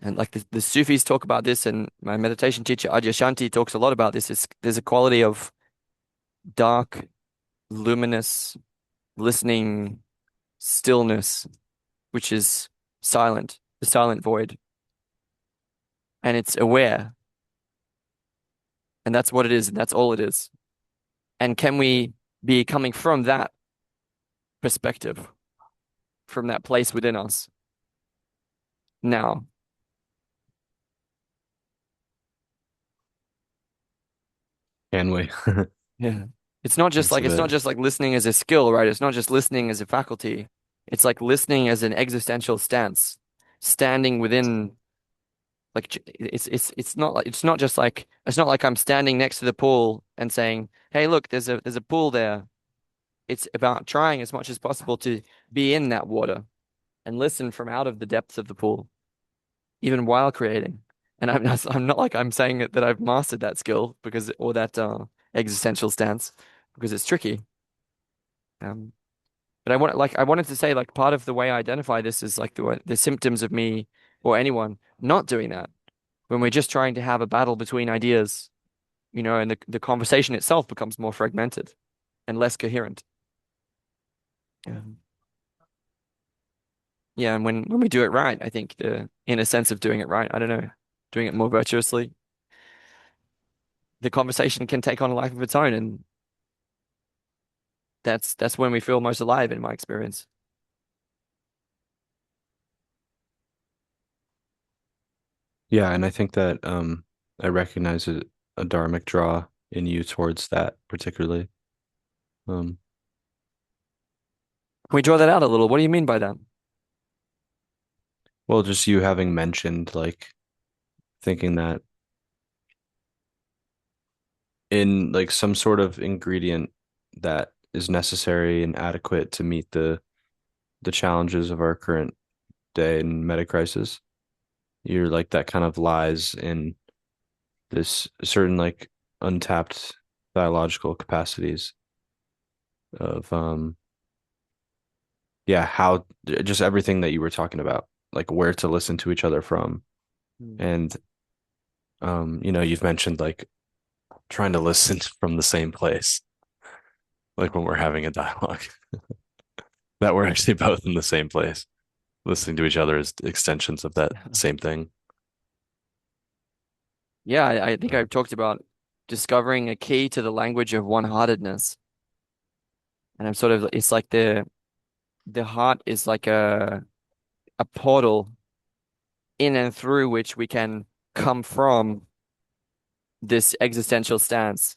And like the Sufis talk about this, and my meditation teacher Adyashanti talks a lot about this. There's a quality of dark, luminous, listening stillness, which is silent, the silent void, and it's aware, and that's what it is, and that's all it is. And can we be coming from that perspective, from that place within us now? Can we? Yeah. It's a It's not bit. just like listening as a skill, right? It's not just listening as a faculty. It's like listening as an existential stance, standing within like it's not just like it's not like I'm standing next to the pool and saying, "Hey, look, there's a pool there." It's about trying as much as possible to be in that water and listen from out of the depths of the pool, even while creating. And I'm not like I'm saying that I've mastered that skill because or that existential stance because it's tricky. Um, but I wanted to say like part of the way I identify this is like the symptoms of me or anyone not doing that when we're just trying to have a battle between ideas, and the conversation itself becomes more fragmented and less coherent. Um, yeah, and when we do it right, I think in a sense of doing it right, I don't know, doing it more virtuously, the conversation can take on a life of its own, and that's when we feel most alive, in my experience. Yeah, and I think that I recognize a dharmic draw in you towards that particularly. Um, Can we draw that out a little? What do you mean by that? well, just you having mentioned like thinking that in like some sort of ingredient that is necessary and adequate to meet the challenges of our current day and meta crisis, you're like that kind of lies in this certain like untapped dialogical capacities of yeah, how just everything that you were talking about, like where to listen to each other from. Hmm. And you've mentioned like trying to listen from the same place, like when we're having a dialogue, that we're actually both in the same place, listening to each other as extensions of that same thing. Yeah, I think Uh, I've talked about discovering a key to the language of one-heartedness. And I'm sort of, it's like the heart is like a portal in and through which we can come from this existential stance.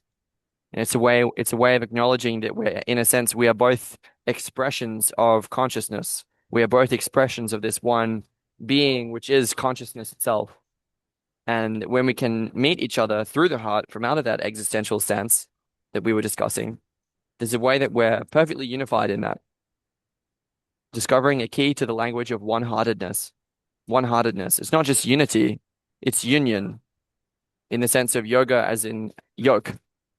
And it's a way of acknowledging that we're, in a sense, we are both expressions of consciousness. We are both expressions of this one being, which is consciousness itself. And when we can meet each other through the heart from out of that existential stance that we were discussing, there's a way that we're perfectly unified in that, discovering a key to the language of one-heartedness. One-heartedness. It's not just unity, it's union in the sense of yoga as in yoke,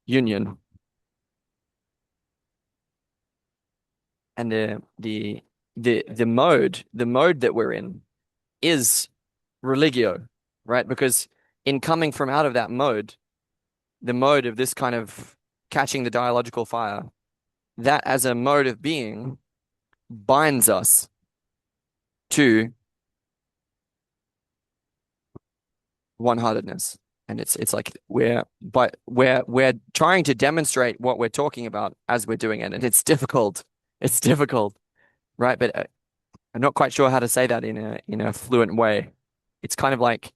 union. And the mode that we're in is religio, right? Because in coming from out of that mode, the mode of this kind of catching the dialogical fire, that as a mode of being binds us to one-heartedness. And it's like we're trying to demonstrate what we're talking about as we're doing it, and it's difficult. It's difficult, right? But I'm not quite sure how to say that in a fluent way. It's kind of like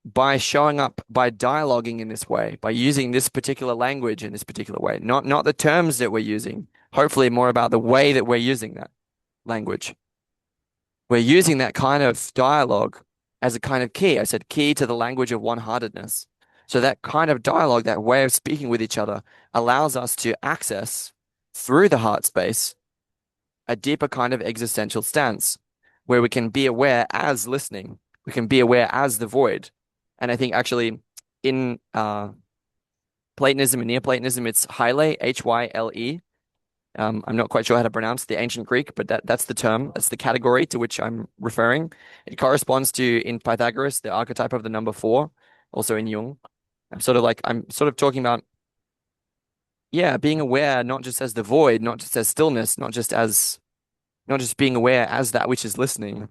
by showing up, by dialoguing in this way, by using this particular language in this particular way, not the terms that we're using, hopefully more about the way that we're using that language. We're using that kind of dialogue as a kind of key. I said key to the language of one-heartedness. So that kind of dialogue, that way of speaking with each other, allows us to access through the heart space a deeper kind of existential stance where we can be aware as listening. We can be aware as the void. And I think actually in Platonism and Neoplatonism, it's Hyle, Hyle. I'm not quite sure how to pronounce the ancient Greek, but that's the term, that's the category to which I'm referring. It corresponds to, in Pythagoras, the archetype of the number four, also in Jung. I'm sort of talking about, yeah, being aware not just as the void, not just as stillness, not just being aware as that which is listening,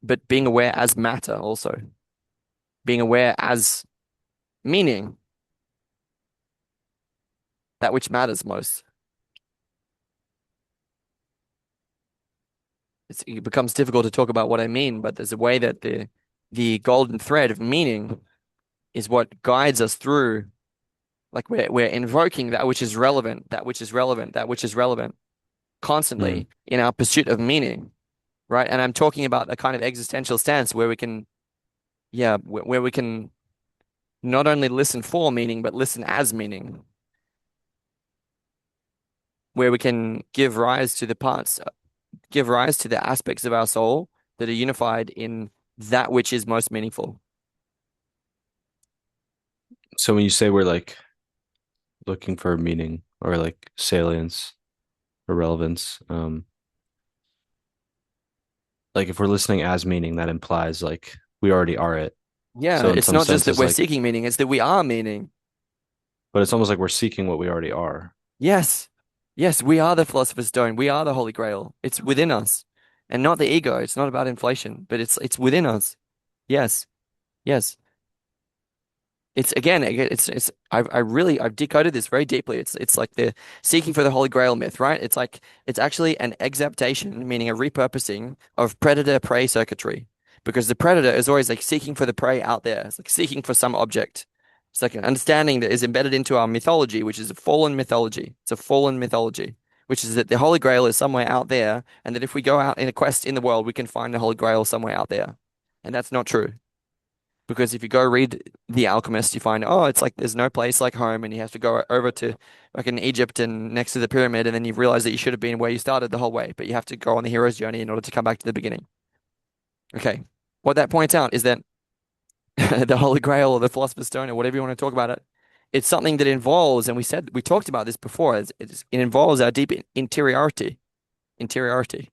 but being aware as matter also, being aware as meaning, that which matters most. It becomes difficult to talk about what I mean, but there's a way that the golden thread of meaning is what guides us through. Like we're invoking that which is relevant, that which is relevant, that which is relevant Mm. constantly in our pursuit of meaning, right? And I'm talking about a kind of existential stance where we can, yeah, where we can not only listen for meaning, but listen as meaning, where we can give rise to the aspects of our soul that are unified in that which is most meaningful. So when you say we're like looking for meaning or like salience or relevance, like if we're listening as meaning, that implies like we already are it. Yeah, So in it's some not just that senses, we're like, seeking meaning, it's that we are meaning. but it's almost like we're seeking what we already are. Yes. Yes, we are the philosopher's stone. We are the Holy Grail. It's within us. And not the ego. It's not about inflation, but it's within us. Yes. Yes. It's again, I've decoded this very deeply. It's like the seeking for the Holy Grail myth, right? It's like it's actually an exaptation, meaning a repurposing of predator-prey circuitry. Because the predator is always like seeking for the prey out there. It's like seeking for some object. It's like an understanding that is embedded into our mythology, which is a fallen mythology. It's a fallen mythology, which is that the Holy Grail is somewhere out there, and that if we go out in a quest in the world, we can find the Holy Grail somewhere out there. And that's not true. Because if you go read The Alchemist, you find, oh, it's like there's no place like home, and you have to go over to like in Egypt and next to the pyramid, and then you realize that you should have been where you started the whole way, but you have to go on the hero's journey in order to come back to the beginning. Okay. What that points out is that the Holy Grail or the Philosopher's Stone or whatever you want to talk about it, it's something that involves, and we talked about this before, it involves our deep interiority. Interiority.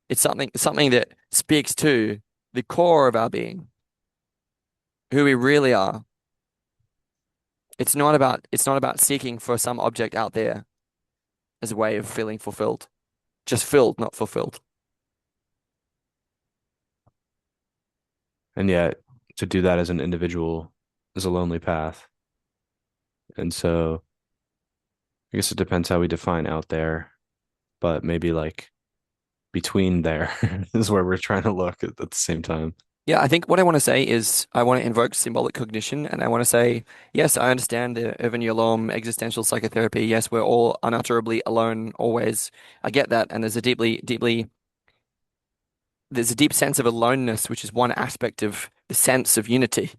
It's something that speaks to the core of our being, who we really are. It's not about seeking for some object out there as a way of feeling fulfilled. Just filled, not fulfilled. And yet to do that as an individual is a lonely path. And so I guess it depends how we define out there, but maybe like between there is where we're trying to look at the same time. Yeah, I think what I want to say is I want to invoke symbolic cognition, and I want to say, yes, I understand the Irvin Yalom existential psychotherapy. Yes, we're all unutterably alone always. I get that, and there's a deep sense of aloneness, which is one aspect of the sense of unity,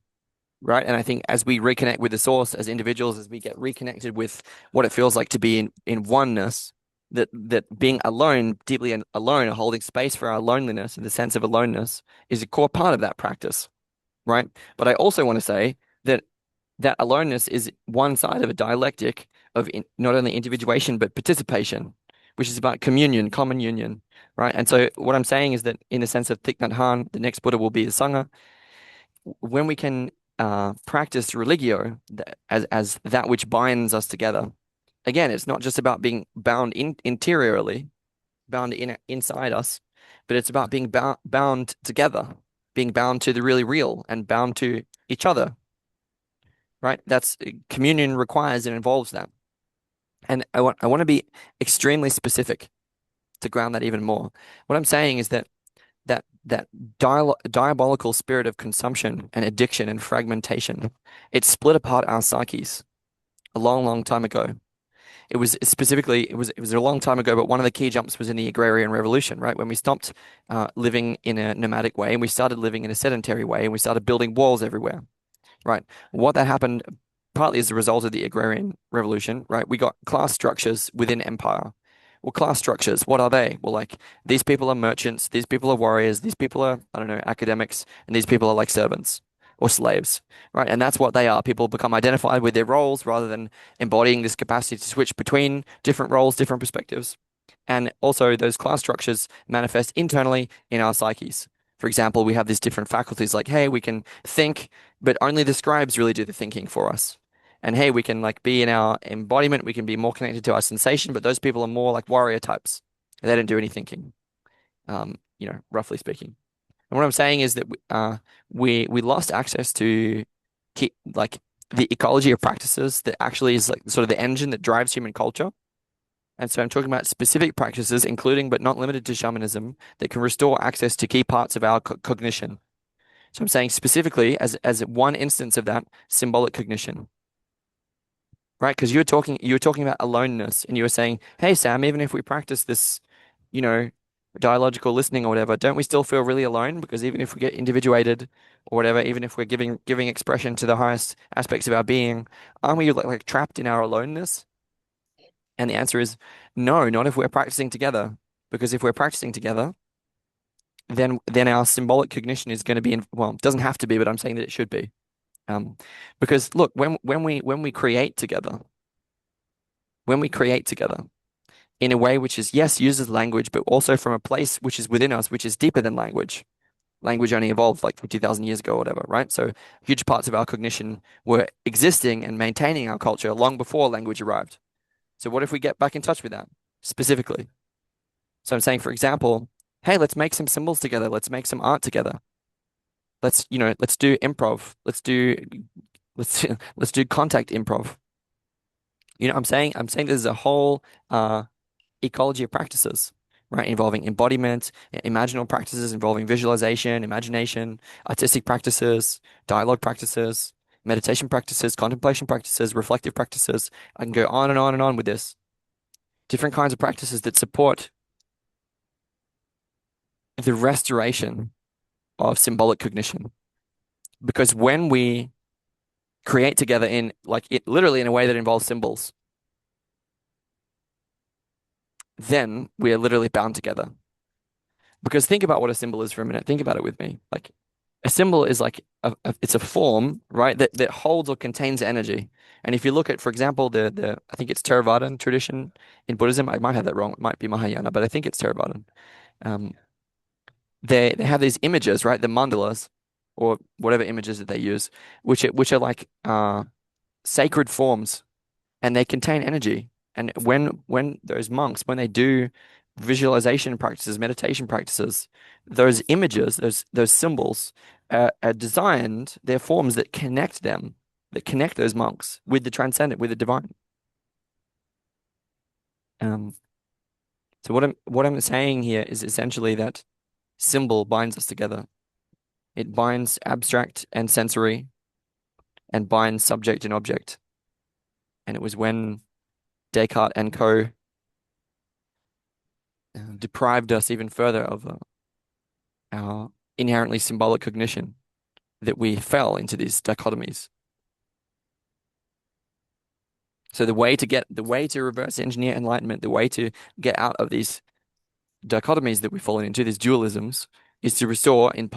right? And I think as we reconnect with the source as individuals, as we get reconnected with what it feels like to be in oneness, that being alone, deeply alone, or holding space for our loneliness and the sense of aloneness is a core part of that practice, right? But I also want to say that that aloneness is one side of a dialectic of not only individuation but participation, which is about communion, common union, right? And so what I'm saying is that in the sense of Thich Nhat Hanh, the next Buddha will be a Sangha. When we can practice religio as that which binds us together, again, it's not just about being bound interiorly, bound inside us, but it's about being bound together, being bound to the really real and bound to each other, right? That's communion requires and involves that. And I want to be extremely specific to ground that even more. What I'm saying is that that diabolical spirit of consumption and addiction and fragmentation, it split apart our psyches a long, long time ago. It was specifically, it was a long time ago, but one of the key jumps was in the agrarian revolution, right? When we stopped living in a nomadic way and we started living in a sedentary way and we started building walls everywhere, right? What that happened partly as a result of the agrarian revolution, right? We got class structures within empire. Well, class structures, what are they? Well, like these people are merchants, these people are warriors, these people are, I don't know, academics, and these people are like servants or slaves, right? And that's what they are. People become identified with their roles rather than embodying this capacity to switch between different roles, different perspectives. And also, those class structures manifest internally in our psyches. For example, we have these different faculties like, hey, we can think, but only the scribes really do the thinking for us. And hey, we can like be in our embodiment, we can be more connected to our sensation, but those people are more like warrior types. They don't do any thinking, roughly speaking. And what I'm saying is that we lost access to like the ecology of practices that actually is like sort of the engine that drives human culture. And so I'm talking about specific practices, including but not limited to shamanism, that can restore access to key parts of our cognition. So I'm saying specifically as one instance of that, symbolic cognition, right? Because you were talking about aloneness, and you were saying, "Hey Sam, even if we practice this, you know, dialogical listening or whatever, don't we still feel really alone? Because even if we get individuated or whatever, even if we're giving expression to the highest aspects of our being, aren't we like trapped in our aloneness?" And the answer is no, not if we're practicing together. Because if we're practicing together, then our symbolic cognition is going to be well, it doesn't have to be, but I'm saying that it should be. Um, because look, when we create together, when we create together in a way which is yes, uses language, but also from a place which is within us, which is deeper than language. Language only evolved like 50,000 years ago or whatever, right? So huge parts of our cognition were existing and maintaining our culture long before language arrived. So what if we get back in touch with that specifically? So I'm saying, for example, hey, let's make some symbols together. Let's make some art together. Let's do improv. Let's let's do contact improv. I'm saying there's a whole ecology of practices, right? Involving embodiment, imaginal practices involving visualization, imagination, artistic practices, dialogue practices, meditation practices, contemplation practices, reflective practices. I can go on and on and on with this. Different kinds of practices that support the restoration of symbolic cognition. Because when we create together in like it literally in a way that involves symbols, then we are literally bound together. Because think about what a symbol is for a minute. Think about it with me. Like a symbol is like it's a form, right, that holds or contains energy. And if you look at, for example, the I think it's Theravadan tradition in Buddhism. I might have that wrong. It might be Mahayana, but I think it's Theravadan. Um, they have these images, right? The mandalas or whatever images that they use, which are like sacred forms, and they contain energy. And when those monks, when they do visualization practices, meditation practices, those images, those symbols are designed, they're forms that connect them, that connect those monks with the transcendent, with the divine. Um, so what I'm saying here is essentially that symbol binds us together. It binds abstract and sensory and binds subject and object. And it was when Descartes and co. Deprived us even further of our inherently symbolic cognition that we fell into these dichotomies. So the way to reverse engineer enlightenment, the way to get out of these dichotomies that we've fallen into, these dualisms, is in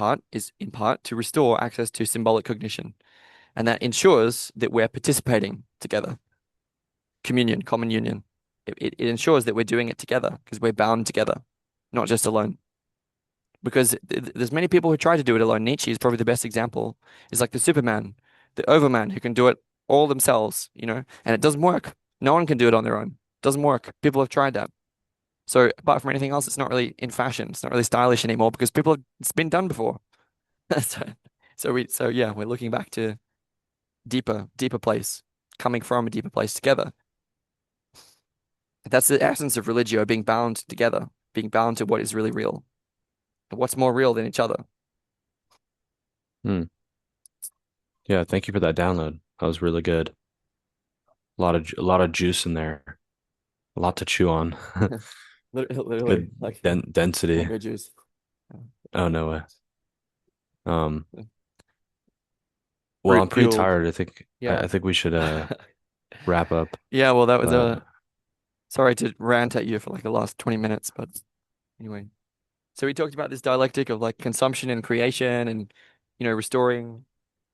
part to restore access to symbolic cognition. And that ensures that we're participating together. Communion, common union. It ensures that we're doing it together because we're bound together, not just alone. Because there's many people who try to do it alone. Nietzsche is probably the best example. He's like the Superman, the Overman who can do it all themselves, and it doesn't work. No one can do it on their own. Doesn't work. People have tried that. So apart from anything else, it's not really in fashion. It's not really stylish anymore because it's been done before. So, so yeah, we're looking back to deeper place, coming from a deeper place together. That's the essence of religio, being bound together, being bound to what is really real. What's more real than each other? Hmm. Yeah, thank you for that download. That was really good. A lot of juice in there. A lot to chew on. Literally, Good like density. mango juice. Oh, no way. Um, well, Fruit I'm pretty fueled. tired. I think I, Yeah. I think we should wrap up. Yeah, well, that was But sorry to rant at you for like the last 20 minutes, but anyway. So we talked about this dialectic of like consumption and creation and, restoring,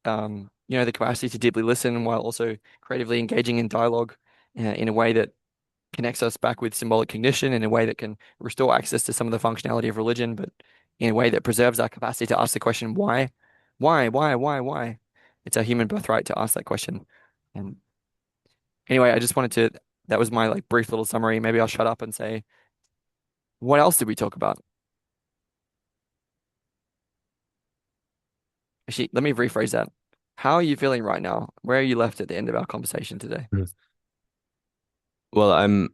the capacity to deeply listen while also creatively engaging in dialogue in a way that connects us back with symbolic cognition, in a way that can restore access to some of the functionality of religion, but in a way that preserves our capacity to ask the question, why? Why? It's our human birthright to ask that question. And anyway, I just wanted that was my like brief little summary. Maybe I'll shut up and say, what else did we talk about? Actually, let me rephrase that. How are you feeling right now? Where are you left at the end of our conversation today? well, I'm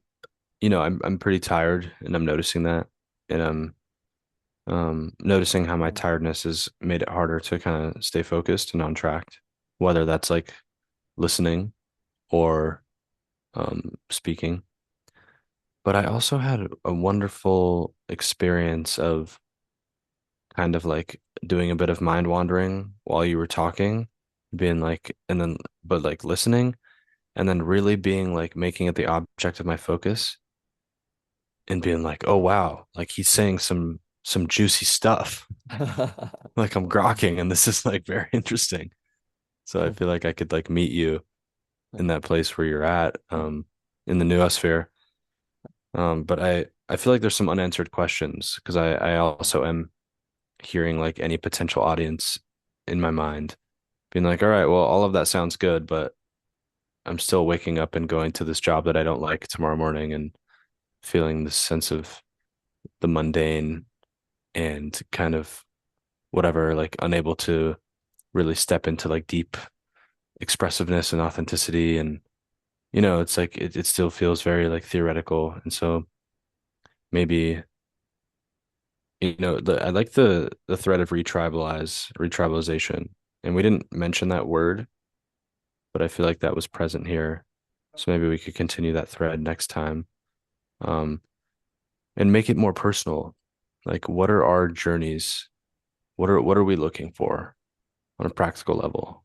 pretty tired, and I'm noticing that, and I'm noticing how my tiredness has made it harder to kind of stay focused and on track, whether that's like listening or speaking. But I also had a wonderful experience of kind of like doing a bit of mind wandering while you were talking, being like, and then, but like listening, and then really being like making it the object of my focus and being like, oh wow, like he's saying some juicy stuff. Like I'm grokking, and this is like very interesting. So I feel like I could like meet you in that place where you're at, in the noosphere. But I feel like there's some unanswered questions because I also am hearing like any potential audience in my mind being like, all right, well, all of that sounds good, but I'm still waking up and going to this job that I don't like tomorrow morning and feeling this sense of the mundane and kind of whatever, like unable to really step into like deep expressiveness and authenticity. And, it's like it still feels very like theoretical. And so maybe, I like the thread of retribalization. And we didn't mention that word, but I feel like that was present here. So maybe we could continue that thread next time. Um, and make it more personal. Like, what are our journeys? What are we looking for on a practical level?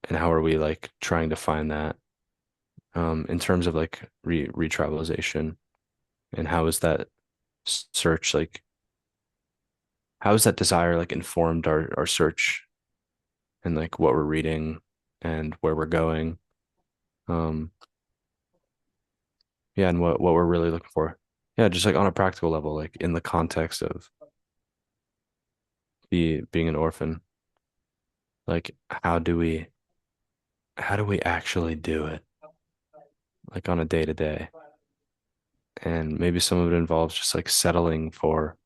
And how are we like trying to find that in terms of like retribalization? And how is that search like how is that desire like informed our search and like what we're reading and where we're going? Um, yeah, and what we're really looking for. Yeah, just like on a practical level, like in the context of being an orphan, like how do we actually do it? Like on a day to day. And maybe some of it involves just like settling for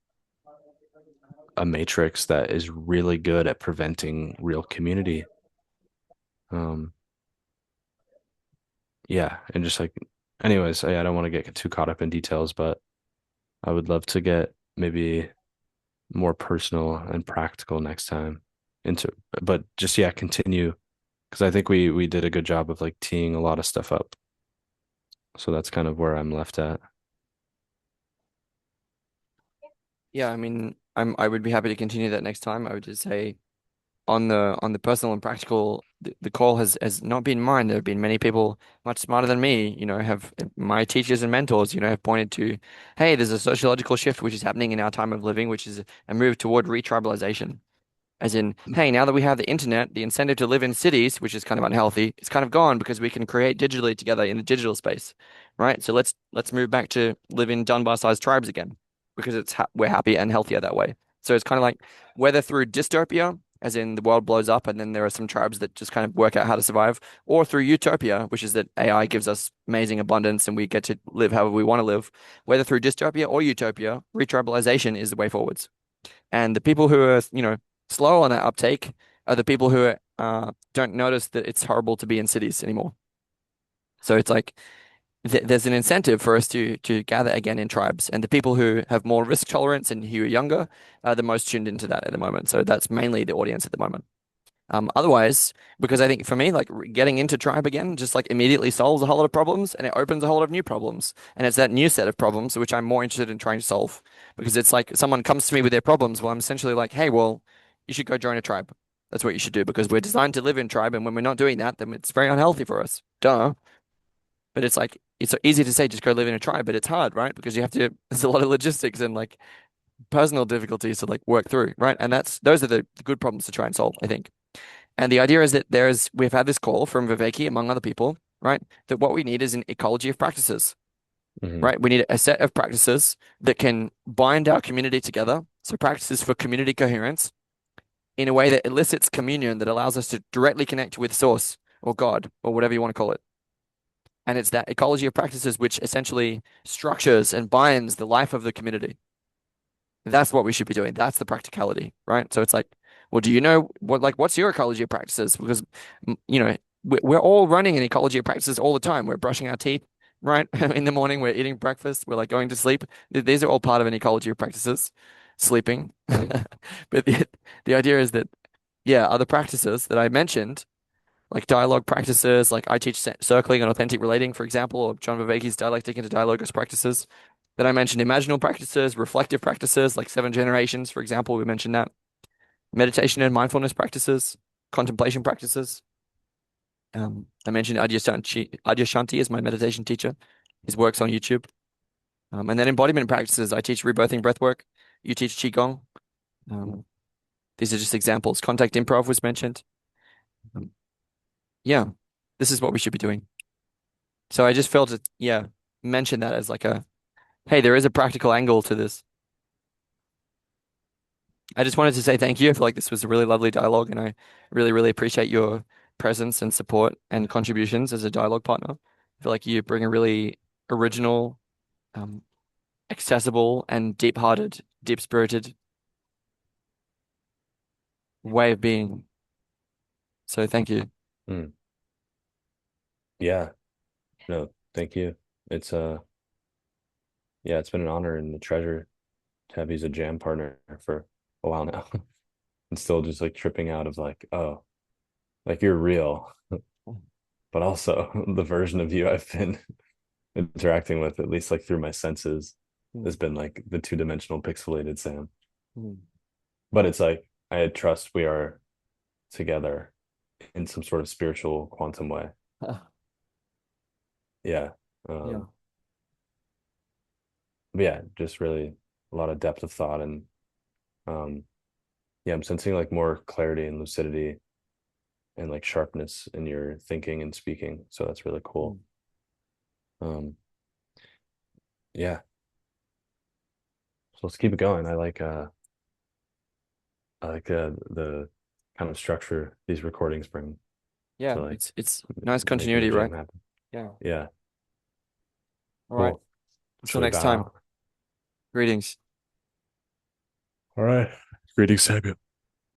a matrix that is really good at preventing real community. Um, yeah, and just like, anyways, I don't want to get too caught up in details, but I would love to get maybe more personal and practical next time into, but just yeah, continue because I think we did a good job of like teeing a lot of stuff up. So that's kind of where I'm left at. Yeah, I mean, I would be happy to continue that next time. I would just say on the personal and practical, the call has not been mine. There have been many people much smarter than me, have my teachers and mentors, have pointed to, hey, there's a sociological shift which is happening in our time of living, which is a move toward re-tribalization. As in, hey, now that we have the internet, the incentive to live in cities, which is kind of unhealthy, is kind of gone because we can create digitally together in the digital space, right? So let's move back to live in Dunbar-sized tribes again because we're happy and healthier that way. So it's kind of like whether through dystopia as in the world blows up and then there are some tribes that just kind of work out how to survive, or through utopia, which is that AI gives us amazing abundance and we get to live however we want to live. Whether through dystopia or utopia, retribalization is the way forwards. And the people who are, slow on that uptake are the people who don't notice that it's horrible to be in cities anymore. So it's like there's an incentive for us to gather again in tribes, and the people who have more risk tolerance and who are younger are the most tuned into that at the moment. So that's mainly the audience at the moment. Otherwise, because I think for me, like getting into tribe again, just like immediately solves a whole lot of problems and it opens a whole lot of new problems. And it's that new set of problems which I'm more interested in trying to solve because it's like someone comes to me with their problems. Well, I'm essentially like, hey, well, you should go join a tribe. That's what you should do because we're designed to live in tribe. And when we're not doing that, then it's very unhealthy for us. Duh. But it's like, it's so easy to say, just go live in a tribe, but it's hard, right? Because you have to, there's a lot of logistics and like personal difficulties to like work through, right? And those are the good problems to try and solve, I think. And the idea is that we've had this call from Viveki, among other people, right? That what we need is an ecology of practices, Hmm. right? We need a set of practices that can bind our community together. So practices for community coherence in a way that elicits communion that allows us to directly connect with source or God or whatever you want to call it. And it's that ecology of practices which essentially structures and binds the life of the community. That's what we should be doing. That's the practicality, right? So it's like, well, do you know what's your ecology of practices? Because, we're all running an ecology of practices all the time. We're brushing our teeth, right? In the morning, we're eating breakfast, we're like going to sleep. These are all part of an ecology of practices, sleeping. But the idea is that, yeah, other practices that I mentioned, like dialogue practices, like I teach circling and authentic relating, for example, or John Vervaeke's dialectic into dialogous practices. Then I mentioned imaginal practices, reflective practices, like seven generations, for example, we mentioned that. Meditation and mindfulness practices, contemplation practices. I mentioned Adyashanti is my meditation teacher. His work's on YouTube. And then embodiment practices. I teach rebirthing breathwork. You teach Qigong. Um, these are just examples. Contact improv was mentioned. Um, yeah, this is what we should be doing. So I just felt to, yeah, mention that as like hey, there is a practical angle to this. I just wanted to say thank you. I feel like this was a really lovely dialogue, and I really, really appreciate your presence and support and contributions as a dialogue partner. I feel like you bring a really original, um, accessible, and deep-hearted, deep-spirited way of being. So thank you. Mm. Yeah, no, thank you. It's yeah, it's been an honor and a treasure to have you as a jam partner for a while now. And still just like tripping out of like, oh, like you're real, but also the version of you I've been interacting with, at least like through my senses, Mm, has been like the two-dimensional pixelated Sam. mm. But it's like I trust we are together in some sort of spiritual quantum way. Ah, Yeah. yeah, But yeah, just really a lot of depth of thought and um yeah, I'm sensing like more clarity and lucidity and like sharpness in your thinking and speaking. So that's really cool. mm. Um yeah. So let's keep it going. I like the kind of structure these recordings bring Yeah. to like It's nice making the continuity, right? jam happen. Yeah. Yeah. All right. Cool. Until Shall we next bow time. out? Greetings. All right. Greetings, Samuel.